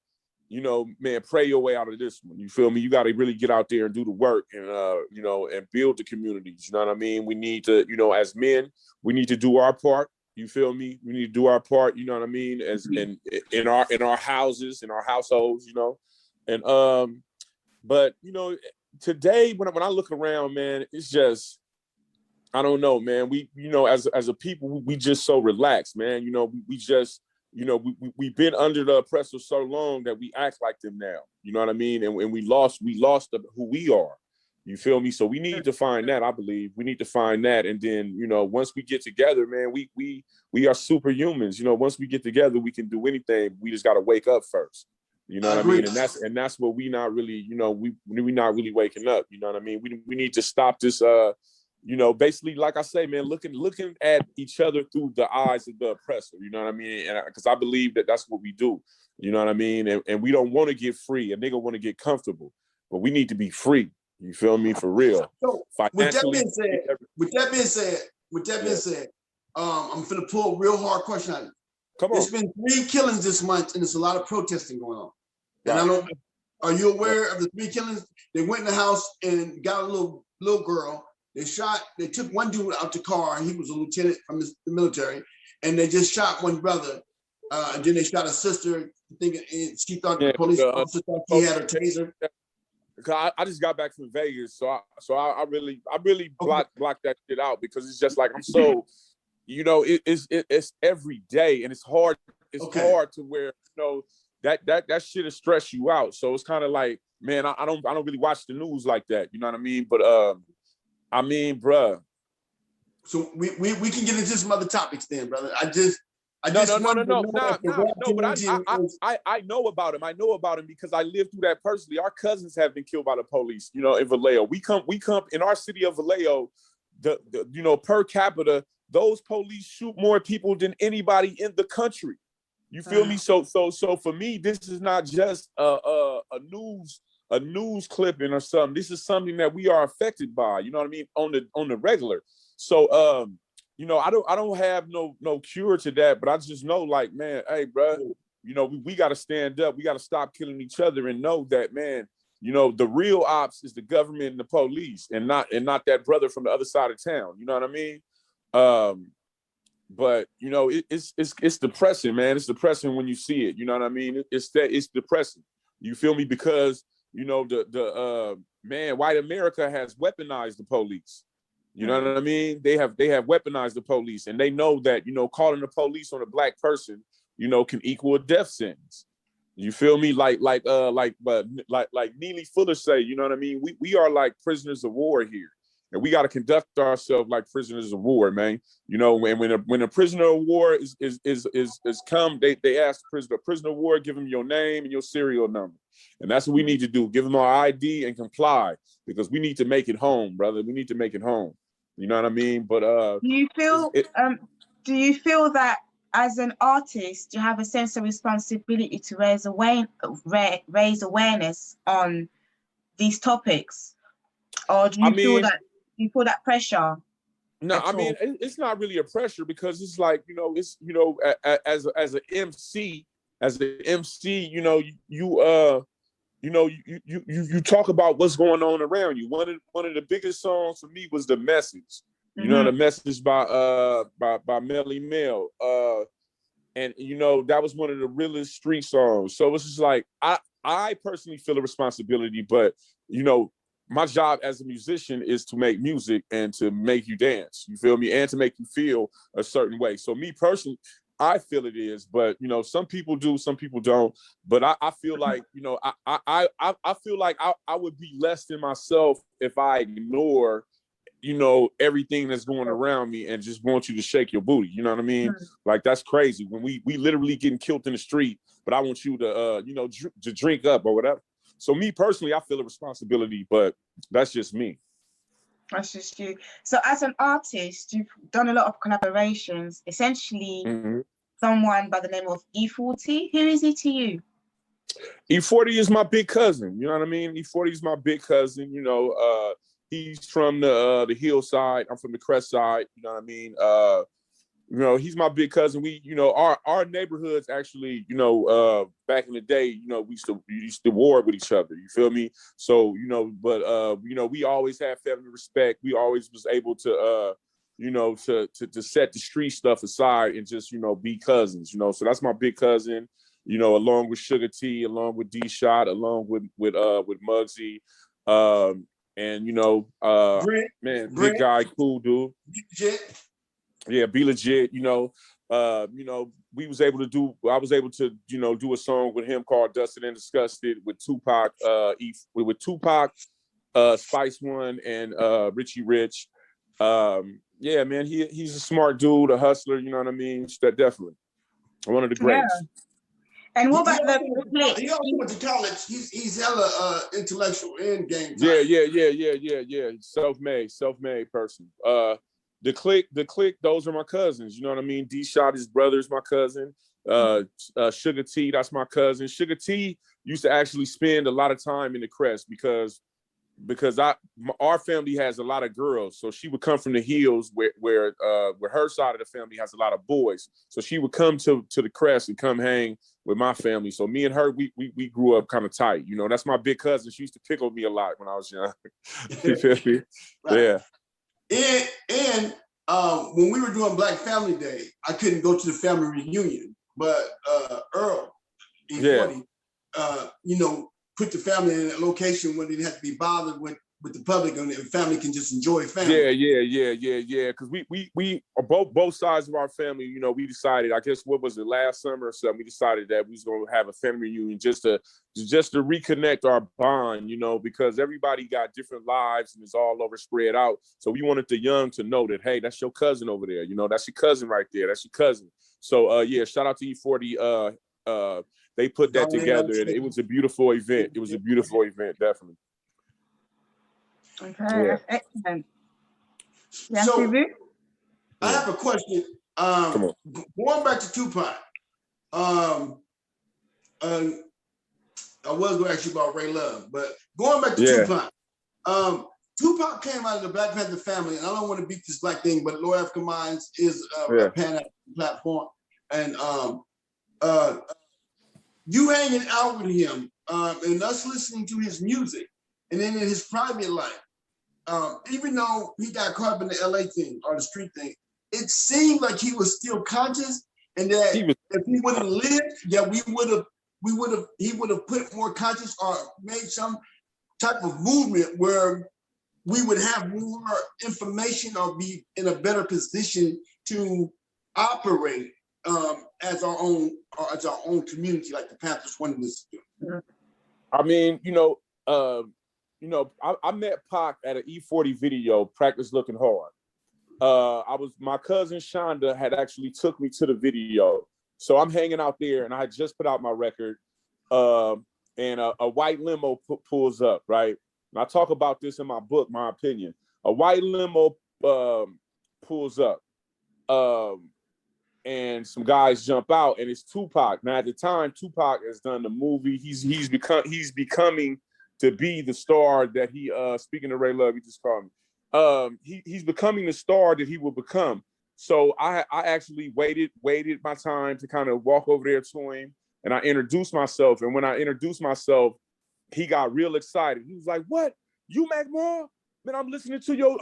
pray your way out of this one. You feel me? You got to really get out there and do the work and, and build the communities. You know what I mean? We need to, as men, we need to do our part. You feel me? We need to do our part. You know what I mean? As in our houses, in our households, and, but, today when I look around, man, it's just, I don't know, man. We, as a people, we just so relaxed, man. We just, we've been under the oppressor so long that we act like them now. You know what I mean? And we lost who we are. You feel me? So we need to find that. I believe we need to find that, and then once we get together, man, we are superhumans. Once we get together, we can do anything. We just got to wake up first. You know what I mean? And that's what we not really. We not really waking up. You know what I mean? We need to stop this. Basically, like I say, man, looking at each other through the eyes of the oppressor, you know what I mean? And because I believe that that's what we do, you know what I mean? And we don't want to get free. A nigga want to get comfortable, but we need to be free. You feel me? For real. So with that being said, I'm finna pull a real hard question out of you. Come on. There's been 3 killings this month, and there's a lot of protesting going on. Right. And I don't. Are you aware of the 3 killings? They went in the house and got a little girl. They took one dude out the car, and he was a lieutenant from the military, and they just shot one brother, and then they shot a sister, thinking she thought the police officer thought he had a taser. I just got back from Vegas, so I really blocked that shit out because it's just like I'm so, it's every day, and it's hard. It's hard to where that shit will stress you out. So it's kind of like, man, I don't really watch the news like that. You know what I mean? But I mean, bruh. So we can get into some other topics then, brother. No. But I know about him. I know about him because I lived through that personally. Our cousins have been killed by the police, in Vallejo. We come in our city of Vallejo, the per capita, those police shoot more people than anybody in the country. You feel me? So for me, this is not just a news clipping or something. This is something that we are affected by, you know what I mean, on the regular. So I don't have no cure to that, but I just know, like, man, hey, bro, we got to stand up. We got to stop killing each other and know that, man, the real ops is the government and the police, and not that brother from the other side of town. You know what I mean? But it's depressing, man. It's depressing when you see it. You know what I mean? It's depressing. You feel me? Because man, white America has weaponized the police. You know what I mean? They have weaponized the police, and they know that, calling the police on a black person, can equal a death sentence. You feel me? Like Neely Fuller say, you know what I mean? We are like prisoners of war here. And we got to conduct ourselves like prisoners of war, man. When a prisoner of war is come, they ask the prisoner of war, give them your name and your serial number. And that's what we need to do. Give them our ID and comply, because we need to make it home, brother. We need to make it home. You know what I mean? But do you feel that as an artist, you have a sense of responsibility to raise awareness on these topics? Or do you feel that pressure? No, I mean, it's not really a pressure, because it's like, as an MC, you talk about what's going on around you. One of the biggest songs for me was The Message. The Message by Melly Mel. And that was one of the realest street songs. So it's just like I personally feel a responsibility, but my job as a musician is to make music and to make you dance. You feel me? And to make you feel a certain way. So me personally, I feel it is, but you know, some people do, some people don't. But I feel like, you know, I feel like I would be less than myself if I ignore, you know, everything that's going around me and just want you to shake your booty. You know what I mean? Like, that's crazy. When we literally getting killed in the street, but I want you to you know, to drink up or whatever. So me personally, I feel a responsibility, but that's just me. That's just you. So as an artist, you've done a lot of collaborations. Essentially, someone by the name of E40. Who is he to you? E40 is my big cousin. You know what I mean? E40 is my big cousin. You know, he's from the hillside. I'm from the crest side. You know what I mean? You know, he's my big cousin. We, you know, our neighborhoods actually, you know, back in the day, you know, we used to war with each other. You feel me? So, you know, but you know, we always had family respect. We always was able to you know, to set the street stuff aside and just, you know, be cousins, you know. So that's my big cousin, you know, along with Sugar T, along with D Shot, along with Muggsy. And you know, man, big guy, cool dude. Yeah, be legit, you know. You know, I was able to, you know, do a song with him called Dusted and Disgusted with Tupac, with Tupac, Spice One, and Richie Rich. Yeah, man, he's a smart dude, a hustler, you know what I mean? That definitely one of the greats. Yeah. And what about the He also went to college. He's hella intellectual in game time. Yeah. Self-made person. The clique, those are my cousins. You know what I mean? D Shot, his brother, is my cousin. Sugar T, that's my cousin. Sugar T used to actually spend a lot of time in the crest because our family has a lot of girls, so she would come from the hills where her side of the family has a lot of boys. So she would come to the crest and come hang with my family. So me and her, we grew up kind of tight. You know, that's my big cousin. She used to pick on me a lot when I was young. You feel me? Right. Yeah. And when we were doing Black Family Day, I couldn't go to the family reunion, but Earl, E40, you know, put the family in a location where they didn't have to be bothered with the public, and the family can just enjoy family. Yeah. Because we both sides of our family, you know, we decided, I guess, what was it, last summer or something, we decided that we was going to have a family reunion just to reconnect our bond, you know, because everybody got different lives and it's all over spread out. So we wanted the young to know that, hey, that's your cousin over there. You know, that's your cousin right there. That's your cousin. So yeah, shout out to E40. They put that together and it was a beautiful event. It was a beautiful event, definitely. Okay, yeah. That's excellent. Yeah, so, I have a question. Come on. Going back to Tupac, I was going to ask you about Ray Love, but going back to Tupac, Tupac came out of the Black Panther family, and I don't want to beat this black thing, but Lower African Minds is a Pan-African platform, and you hanging out with him, and us listening to his music, and then in his private life, even though he got caught up in the LA thing or the street thing, it seemed like he was still conscious, and that if he would have lived, that he would have put more conscious or made some type of movement where we would have more information or be in a better position to operate as our own community, like the Panthers wanted us to do. I mean, I met Pac at an E40 video, Practice Looking Hard. My cousin Shonda had actually took me to the video. So I'm hanging out there and I had just put out my record, and a white limo pulls up, right? And I talk about this in my book, My Opinion. A white limo pulls up, and some guys jump out, and it's Tupac. Now at the time, Tupac has done the movie. He's becoming to be the star that he, speaking of Ray Love, he just called me. He's becoming the star that he will become. So I actually waited my time to kind of walk over there to him, and I introduced myself. And when I introduced myself, he got real excited. He was like, "What? You Mac Moore? Man, I'm listening to your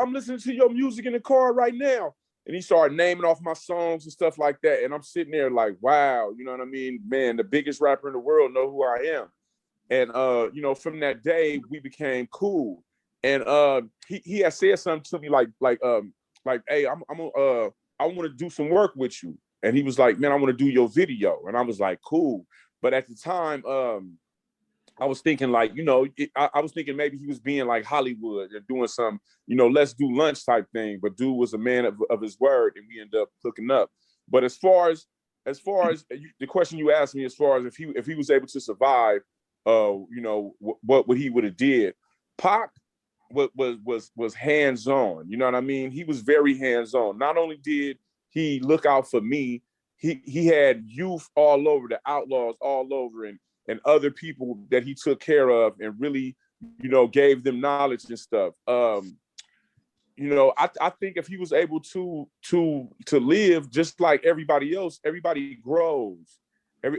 music in the car right now." And he started naming off my songs and stuff like that. And I'm sitting there like, wow, you know what I mean? Man, the biggest rapper in the world know who I am. And, from that day, we became cool. And he had said something to me like, hey, I want to do some work with you. And he was like, man, I want to do your video. And I was like, cool. But at the time, I was thinking like, I was thinking maybe he was being like Hollywood and doing some, let's do lunch type thing. But dude was a man of his word, and we ended up hooking up. But as far as the question you asked me, as far as if he was able to survive, what he would have did, Pac was hands on. You know what I mean? He was very hands on. Not only did he look out for me, he had youth all over, the outlaws all over, and other people that he took care of, and really, gave them knowledge and stuff. I think if he was able to live just like everybody else, everybody grows.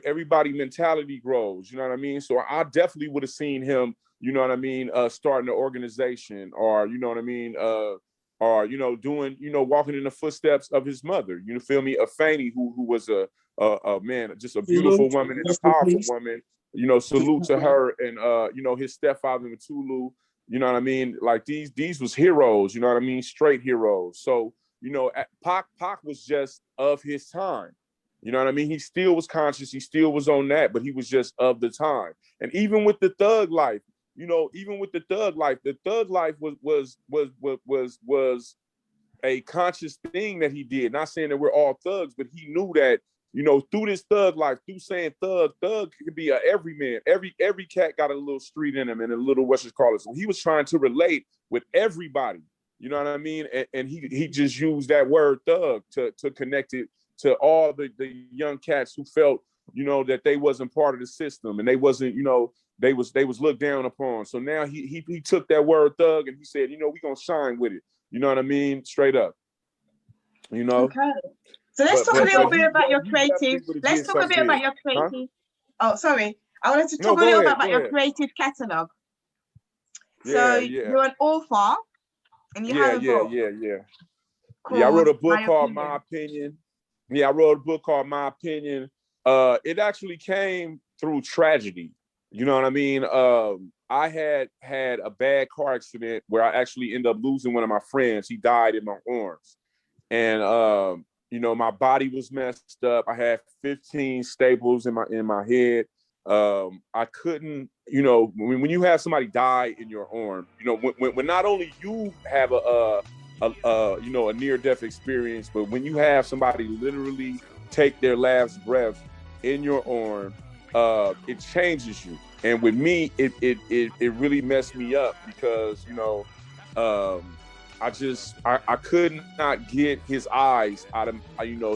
Everybody mentality grows, you know what I mean? So I definitely would have seen him, starting an organization, or, doing, walking in the footsteps of his mother, you feel me? Afeni, who was a man, just a beautiful woman and a powerful woman, salute to her, and, his stepfather, Matulu, you know what I mean? Like these was heroes, you know what I mean? Straight heroes. So, Pac was just of his time. You know what I mean? He still was conscious. He still was on that, but he was just of the time. And even with the thug life, the thug life was a conscious thing that he did. Not saying that we're all thugs, but he knew that, through this thug life, through saying thug could be a everyman. Every cat got a little street in him and a little what's it called. So he was trying to relate with everybody. You know what I mean? And he just used that word thug to connect it to all the young cats who felt, that they wasn't part of the system, and they wasn't, they was looked down upon. So now he took that word thug and he said, we gonna shine with it. You know what I mean? Straight up. Okay. So let's talk a little bit about your creative. Let's talk a bit about your creative. Huh? Oh, sorry. I wanted to talk a little bit about your creative catalog. So you're an author, and you have a book. Yeah, I wrote a book called My Opinion. Yeah, I wrote a book called My Opinion. It actually came through tragedy. You know what I mean? I had a bad car accident where I actually ended up losing one of my friends. He died in my arms. And my body was messed up. I had 15 staples in my head. I couldn't, when you have somebody die in your arm, when not only you have a near-death experience, but when you have somebody literally take their last breath in your arm, it changes you. And with me, it really messed me up because, I could not get his eyes out of,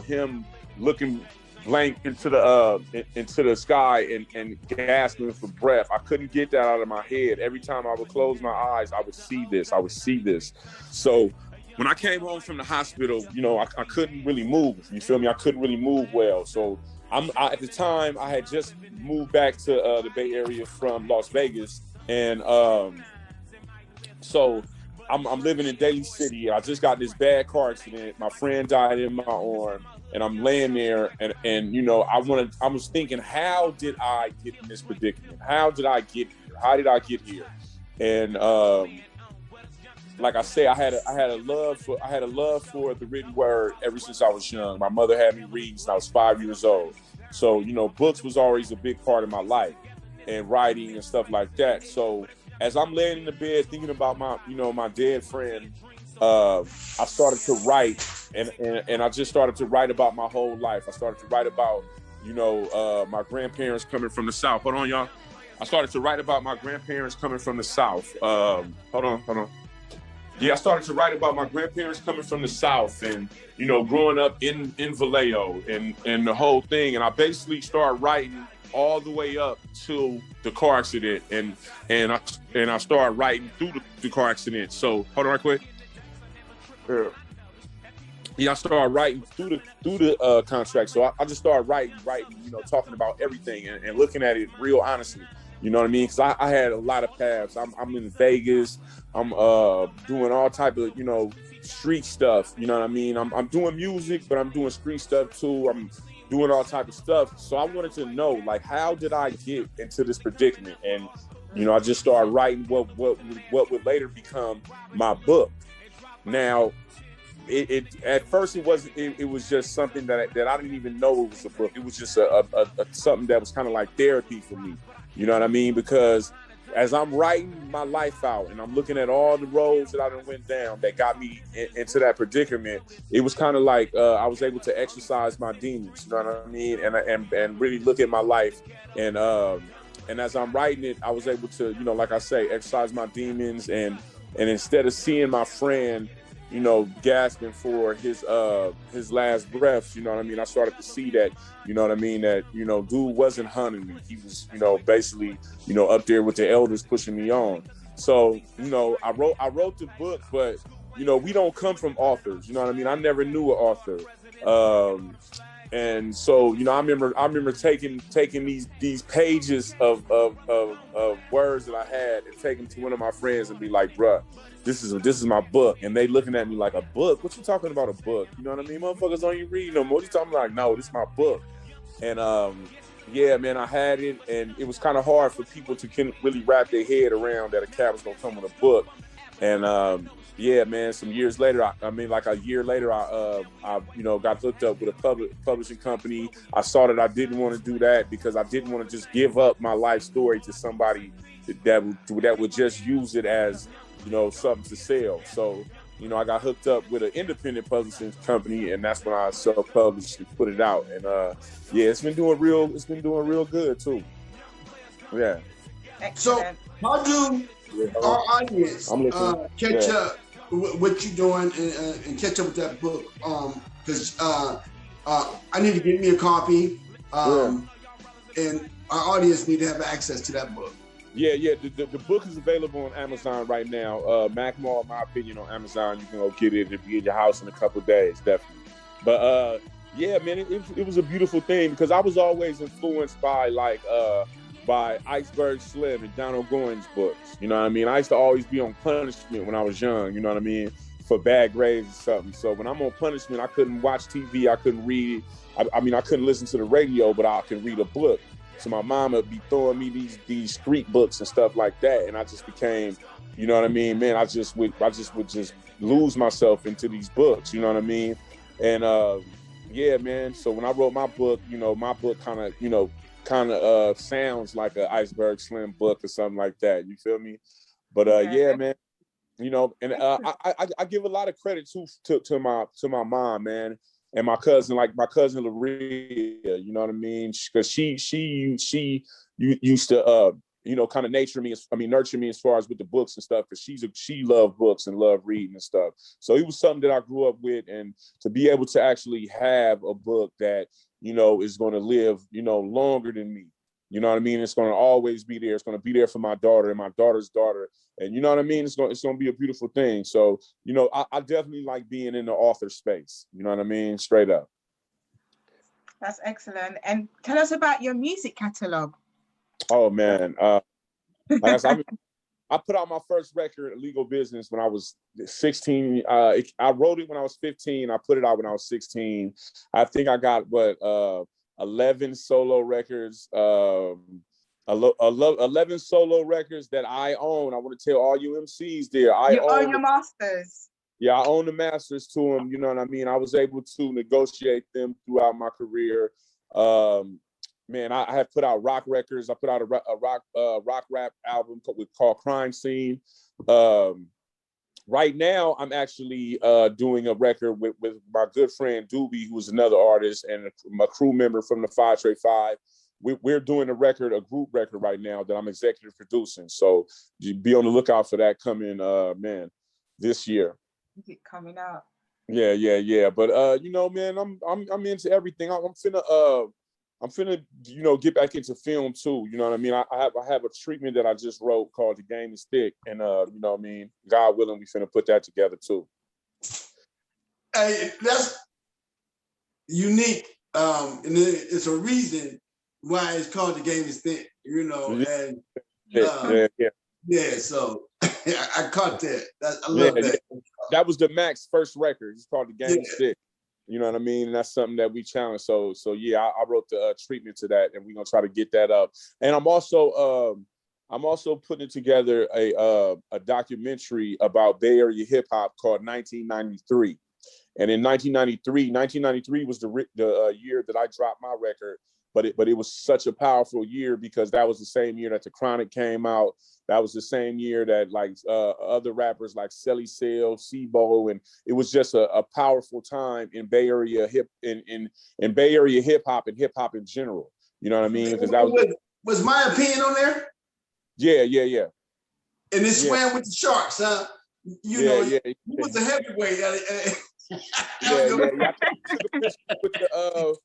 him looking blank into the sky and gasping for breath. I couldn't get that out of my head. Every time I would close my eyes, I would see this. So when I came home from the hospital, I couldn't really move. You feel me? I couldn't really move well. So at the time, I had just moved back to the Bay Area from Las Vegas, and so I'm living in Daly City. I just got this bad car accident. My friend died in my arm, and I'm laying there, and I was thinking, how did I get in this predicament? How did I get here? How did I get here? And like I say, I had a love for the written word ever since I was young. My mother had me read since I was 5 years old. So, books was always a big part of my life, and writing and stuff like that. So as I'm laying in the bed thinking about my dead friend, I started to write, and I just started to write about my whole life. I started to write about, my grandparents coming from the South. Hold on, y'all. I started to write about my grandparents coming from the South. Hold on. Yeah, I started to write about my grandparents coming from the South, and growing up in Vallejo and the whole thing. And I basically started writing all the way up to the car accident, and I started writing through the car accident. So hold on right quick. Yeah, I started writing through the contract. So I just started writing, talking about everything and looking at it real honestly. You know what I mean? Because I had a lot of paths. I'm in Vegas. I'm doing all type of, street stuff. You know what I mean? I'm doing music, but I'm doing street stuff too. I'm doing all type of stuff. So I wanted to know, like, how did I get into this predicament? And You know, I just started writing what would later become my book. Now, it at first it was just something that I didn't even know it was a book. It was just a something that was kind of like therapy for me. You know what I mean? Because as I'm writing my life out and I'm looking at all the roads that I done went down that got me into that predicament, it was kind of like I was able to exercise my demons. You know what I mean? And really look at my life and as I'm writing it, I was able to, you know, like I say, exercise my demons and instead of seeing my friend, you know, gasping for his last breaths, you know what I mean? I started to see that, you know what I mean, that, you know, dude wasn't hunting me. He was, you know, basically, you know, up there with the elders pushing me on. So, you know, I wrote the book, but, you know, we don't come from authors, you know what I mean? I never knew an author. And so, you know, I remember taking these pages of words that I had and taking them to one of my friends and be like, bruh, this is my book. And they looking at me like, a book? What you talking about, a book? You know what I mean? Motherfuckers don't even read no more. What you talking about? Like, no, this is my book. And yeah, man, I had it, and it was kind of hard for people to really wrap their head around that a cat was gonna come with a book. And yeah, man, some years later, I mean, like a year later, I you know, got hooked up with a publishing company. I saw that I didn't want to do that because I didn't want to just give up my life story to somebody that would just use it as, you know, something to sell. So, you know, I got hooked up with an independent publishing company, and that's when I self-published and put it out. And yeah, it's been doing real good too. Yeah. Excellent. So how do our audience catch up with what you're doing and catch up with that book? Because I need to get me a copy, and our audience need to have access to that book. Yeah. The book is available on Amazon right now. Mackmore, in my opinion, on Amazon. You can go get it and be in your house in a couple of days, definitely. But yeah, man, it was a beautiful thing because I was always influenced by by Iceberg Slim and Donald Goines books. You know what I mean? I used to always be on punishment when I was young, you know what I mean, for bad grades or something. So when I'm on punishment, I couldn't watch TV, I couldn't read. I mean, I couldn't listen to the radio, but I could read a book. So my mom would be throwing me these street books and stuff like that. And I just became, you know what I mean, man, I just would just lose myself into these books, you know what I mean? And yeah, man, so when I wrote my book, you know, my book kind of sounds like an Iceberg Slim book or something like that. You feel me? But yeah, man, you know, and I give a lot of credit to my mom, man, and my cousin Laria. You know what I mean? Because she used to you know, kind of nurture me as far as with the books and stuff. Because she loved books and loved reading and stuff. So it was something that I grew up with, and to be able to actually have a book that, you know, is going to live, you know, longer than me. You know what I mean? It's going to always be there. It's going to be there for my daughter and my daughter's daughter. And you know what I mean? It's going to be a beautiful thing. So, you know, I definitely like being in the author space. You know what I mean? Straight up. That's excellent. And tell us about your music catalog. Oh, man. I put out my first record, Legal Business, when I was 16. I wrote it when I was 15. I put it out when I was 16. I think I got 11 solo records. 11 solo records that I own. I want to tell all you MCs there. You own your masters. Yeah, I own the masters to them. You know what I mean? I was able to negotiate them throughout my career. Man, I have put out rock records. I put out a rock rap album called Crime Scene. Right now, I'm actually doing a record with my good friend Doobie, who's another artist and a crew member from the 5 Trey 5. We're doing a group record right now that I'm executive producing. So you be on the lookout for that coming, man, this year. Is it coming out? Yeah. But you know, man, I'm into everything. I'm finna, you know, get back into film too. You know what I mean? I have a treatment that I just wrote called The Game is Thick, and you know what I mean? God willing, we finna put that together too. Hey, that's unique, and it's a reason why it's called The Game is Thick. You know, and yeah. So I caught that. I love that. That was the Mac's first record. It's called The Game is Thick. You know what I mean? And that's something that we challenge. So yeah, I wrote the treatment to that, and we're gonna try to get that up. And I'm also I'm also putting together a documentary about Bay Area hip hop called 1993. And in 1993 was the year that I dropped my record. But it was such a powerful year because that was the same year that The Chronic came out. That was the same year that like other rappers like Selly Sale, Sibo, and it was just a powerful time in Bay Area in Bay Area hip hop and hip hop in general. You know what I mean? Because that was My Opinion on there? Yeah. And it swam with the sharks, huh? You know, he was a heavyweight. I took a picture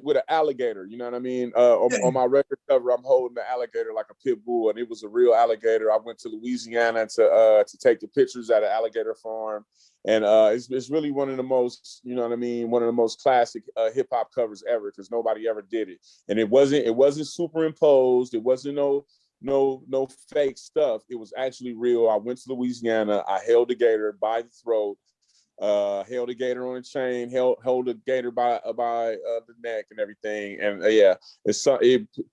with an alligator. You know what I mean? On my record cover, I'm holding the alligator like a pit bull, and it was a real alligator. I went to Louisiana to take the pictures at an alligator farm, and it's really one of the most, you know what I mean, one of the most classic hip hop covers ever because nobody ever did it, and it wasn't superimposed. It wasn't no fake stuff. It was actually real. I went to Louisiana. I held the gator by the throat. Held a gator on a chain, held a gator by the neck and everything. And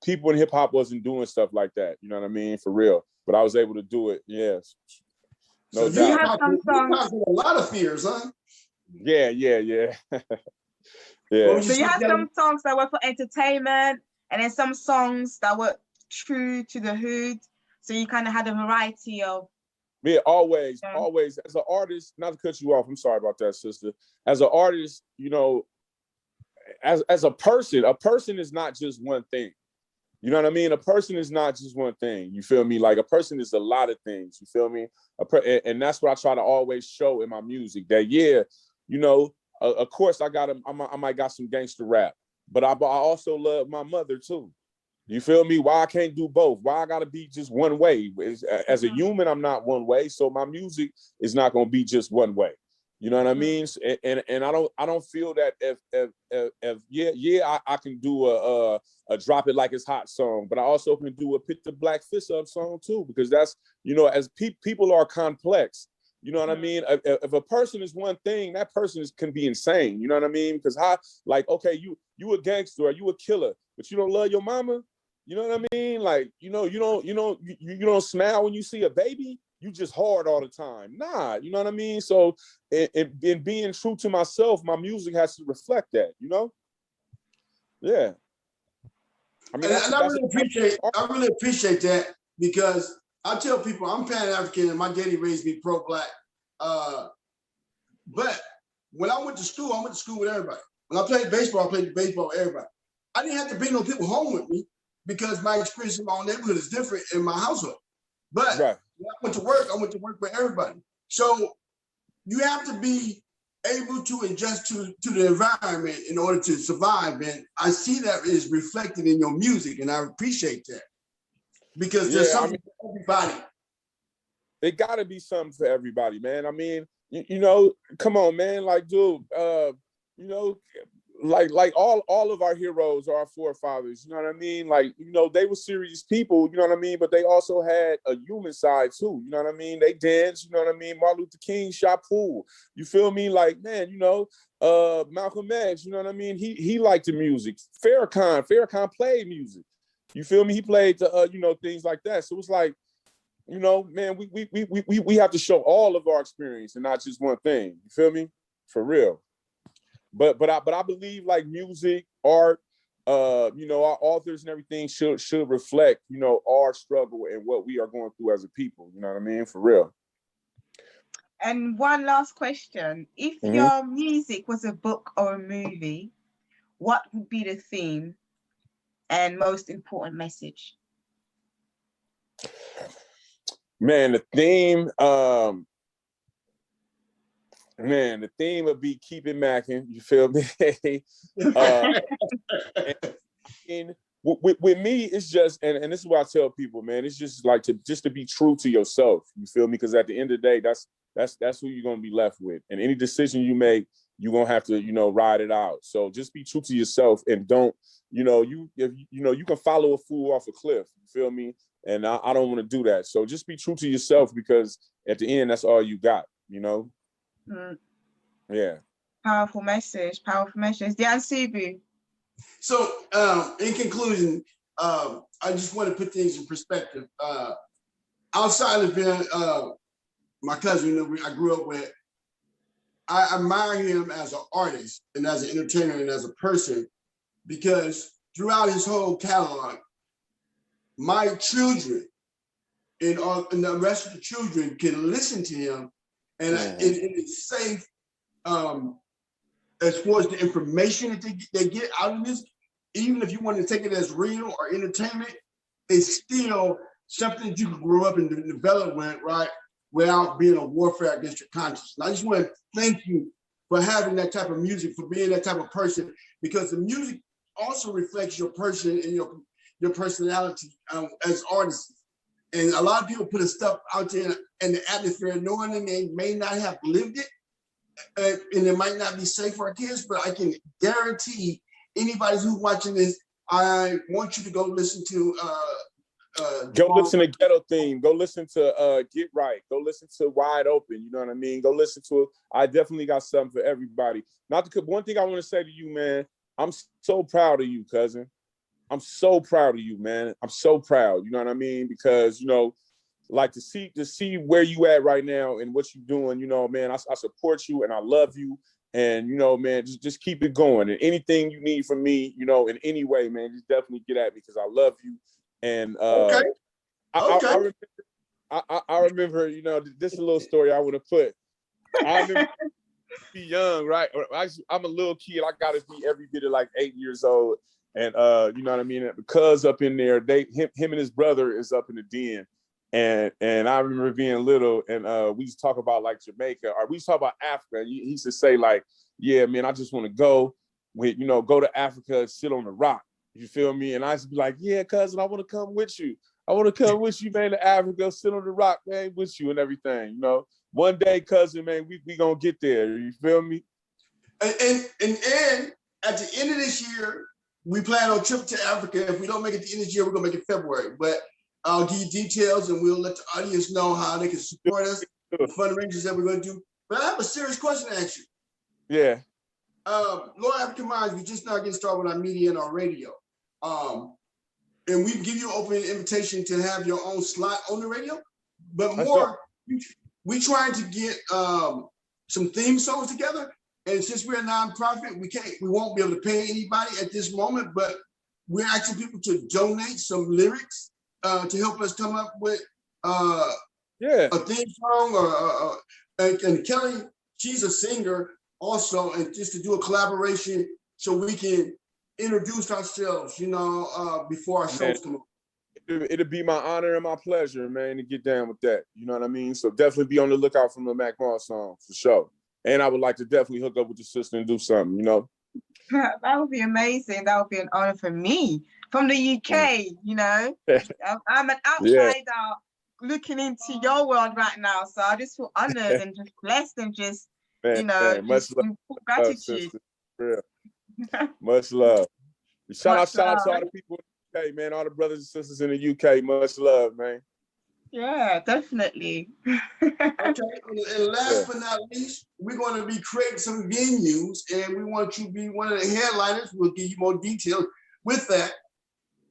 people in hip hop wasn't doing stuff like that. You know what I mean? For real. But I was able to do it. Yes. No doubt. You have some songs. A lot of fears, huh? Yeah. Yeah. So you had some songs that were for entertainment, and then some songs that were true to the hood. So you kind of had a variety of. Yeah, always. As an artist, not to cut you off, I'm sorry about that, sister. As an artist, you know, as a person is not just one thing. You know what I mean? A person is not just one thing. You feel me? Like a person is a lot of things. You feel me? And that's what I try to always show in my music. That you know, of course I might got some gangster rap, but I also love my mother too. You feel me? Why I can't do both? Why I gotta be just one way? As a human, I'm not one way, so my music is not gonna be just one way. You know what I mean? And I don't feel that if I can do a drop it like it's hot song, but I also can do a pick the black fist up song too, because that's, you know, as people are complex. You know what I mean? If a person is one thing, that person can be insane. You know what I mean? Because okay, you a gangster or you a killer, but you don't love your mama. You know what I mean? Like, you don't smile when you see a baby. You just hard all the time. Nah, you know what I mean? So in being true to myself, my music has to reflect that, you know? Yeah. I mean, I really appreciate that, because I tell people I'm Pan-African and my daddy raised me pro-black. But when I went to school with everybody. When I played baseball, I played baseball with everybody. I didn't have to bring no people home with me, because my experience in my own neighborhood is different in my household. But when I went to work with everybody. So you have to be able to adjust to the environment in order to survive. And I see that is reflected in your music, and I appreciate that. Because there's something for everybody. It gotta be something for everybody, man. I mean, you know, come on, man. Like, dude, you know, like all of our heroes are our forefathers, you know what I mean? Like, you know, they were serious people, you know what I mean? But they also had a human side too, you know what I mean? They danced, you know what I mean? Martin Luther King shot pool, you feel me? Like, man, you know, Malcolm X, you know what I mean? He liked the music. Farrakhan played music, you feel me? He played the, you know, things like that. So it's like, you know, man, we have to show all of our experience and not just one thing, you feel me? For real. But I believe like music, art, you know, our authors and everything should reflect, you know, our struggle and what we are going through as a people. You know what I mean? For real. And one last question: if your music was a book or a movie, what would be the theme and most important message? Man, the theme. Man, the theme would be keep it macking. You feel me? And with me, it's just, and this is what I tell people, man. It's just like to be true to yourself. You feel me? Because at the end of the day, that's who you're gonna be left with. And any decision you make, you're gonna have to, you know, ride it out. So just be true to yourself and don't, you know, you can follow a fool off a cliff. You feel me? And I don't want to do that. So just be true to yourself, because at the end, that's all you got. You know. Yeah. Powerful message. The Ansubu. So, in conclusion, I just want to put things in perspective. Outside of being my cousin, I grew up with, I admire him as an artist and as an entertainer and as a person, because throughout his whole catalog, my children and the rest of the children can listen to him, and it is safe as far as the information that they get out of this. Even if you want to take it as real or entertainment, it's still something that you can grow up and develop with, right? Without being a warfare against your conscience. And I just want to thank you for having that type of music, for being that type of person, because the music also reflects your person and your personality as artists. And a lot of people put stuff out there in the atmosphere knowing that they may not have lived it, and it might not be safe for our kids, but I can guarantee anybody who's watching this, I want you to go listen to go listen to Ghetto Theme. Go listen to Get Right. Go listen to Wide Open. You know what I mean? Go listen to it. I definitely got something for everybody. One thing I want to say to you, man, I'm so proud of you, cousin. I'm so proud of you, man. I'm so proud. You know what I mean? Because, like to see where you at right now and what you're doing, man, I support you and I love you. And, man, just keep it going. And anything you need from me, in any way, man, just definitely get at me because I love you. And okay. I remember, this is a little story I want to put. I remember be young, right? I'm a little kid. I got to be every bit of like 8 years old. And you know what I mean? Because up in there, him and his brother is up in the den. And I remember being little, and we used to talk about like Jamaica, or we used to talk about Africa. He used to say like, yeah, man, I just want to go to Africa and sit on the rock. You feel me? And I used to be like, yeah, cousin, I want to come with you. I want to come with you, man, to Africa, sit on the rock, man, with you and everything. One day, cousin, man, we gonna get there. You feel me? And at the end of this year, we plan on a trip to Africa. If we don't make it at the end of this year, we're gonna make it February. But I'll give you details and we'll let the audience know how they can support us, the fundraisers that we're gonna do. But I have a serious question to ask you. Yeah. Lord African Minds, we just now getting started with our media and our radio. And we give you an open invitation to have your own slot on the radio. But more, we trying to get some theme songs together. And since we're a nonprofit, we won't be able to pay anybody at this moment, but we're asking people to donate some lyrics to help us come up with a theme song. And Kelly, she's a singer also, and just to do a collaboration so we can introduce ourselves, before our shows come up. It'll be my honor and my pleasure, man, to get down with that. You know what I mean? So definitely be on the lookout for the Mac Mall song for sure. And I would like to definitely hook up with your sister and do something, That would be amazing. That would be an honor for me from the UK, I'm an outsider looking into your world right now. So I just feel honored and just blessed and just, much love, gratitude. Much love. Shout out to all the people in the UK, man, all the brothers and sisters in the UK. Much love, man. Yeah, definitely. Okay, and last but not least, we're going to be creating some venues, and we want you to be one of the headliners. We'll give you more details with that.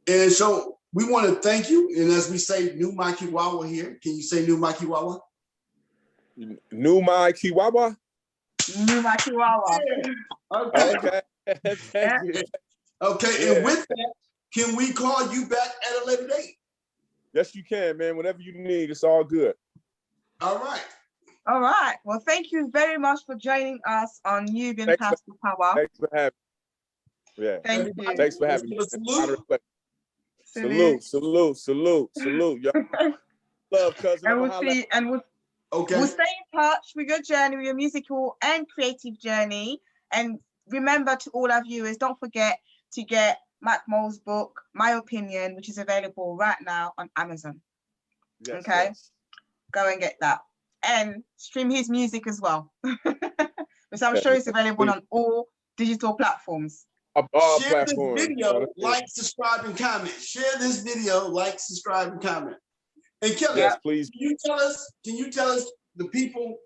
And so we want to thank you. And as we say, New Makiwawa here. Can you say New Makiwawa? New Makiwawa? New Makiwawa. Okay. Thank you. Okay, and with that, can we call you back at a later date? Yes, you can, man. Whatever you need, it's all good. All right. All right. Well, thank you very much for joining us on Nubian Paths to Power. Thanks for having me. Yeah. Thank you. Thanks for having me. Salute. Salute. Y'all. Love, cousin. And we'll stay in touch with your journey, with your musical and creative journey. And remember, to all our viewers, don't forget to get Mac Mo's book, My Opinion, which is available right now on Amazon. Yes, okay? Yes. Go and get that. And stream his music as well. Which I'm sure is available on all digital platforms. Share this video, like, subscribe, and comment. Share this video, like, subscribe, and comment. And Kelly, yes, please. Can you tell us the people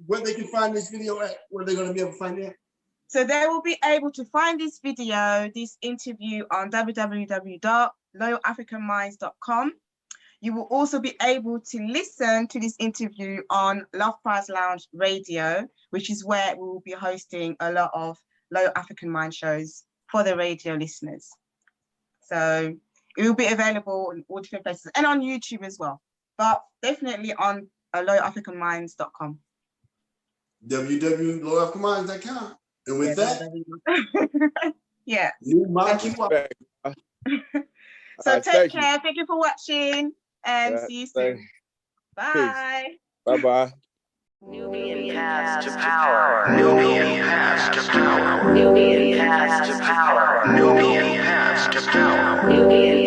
where they can find this video at, where they're going to be able to find it? So they will be able to find this video, this interview on www.loyalafricanminds.com. You will also be able to listen to this interview on Love Prize Lounge Radio, which is where we will be hosting a lot of Loyal African Mind shows for the radio listeners. So it will be available in all different places and on YouTube as well, but definitely on loyalafricanminds.com. www.loyalafricanminds.com. And with that, yeah. So take care. Thank you for watching and see you soon. Bye. Bye-bye. Nubian Paths to power. Nubian Paths to power. Nubian Paths to power. Nubian Paths to power. Nubian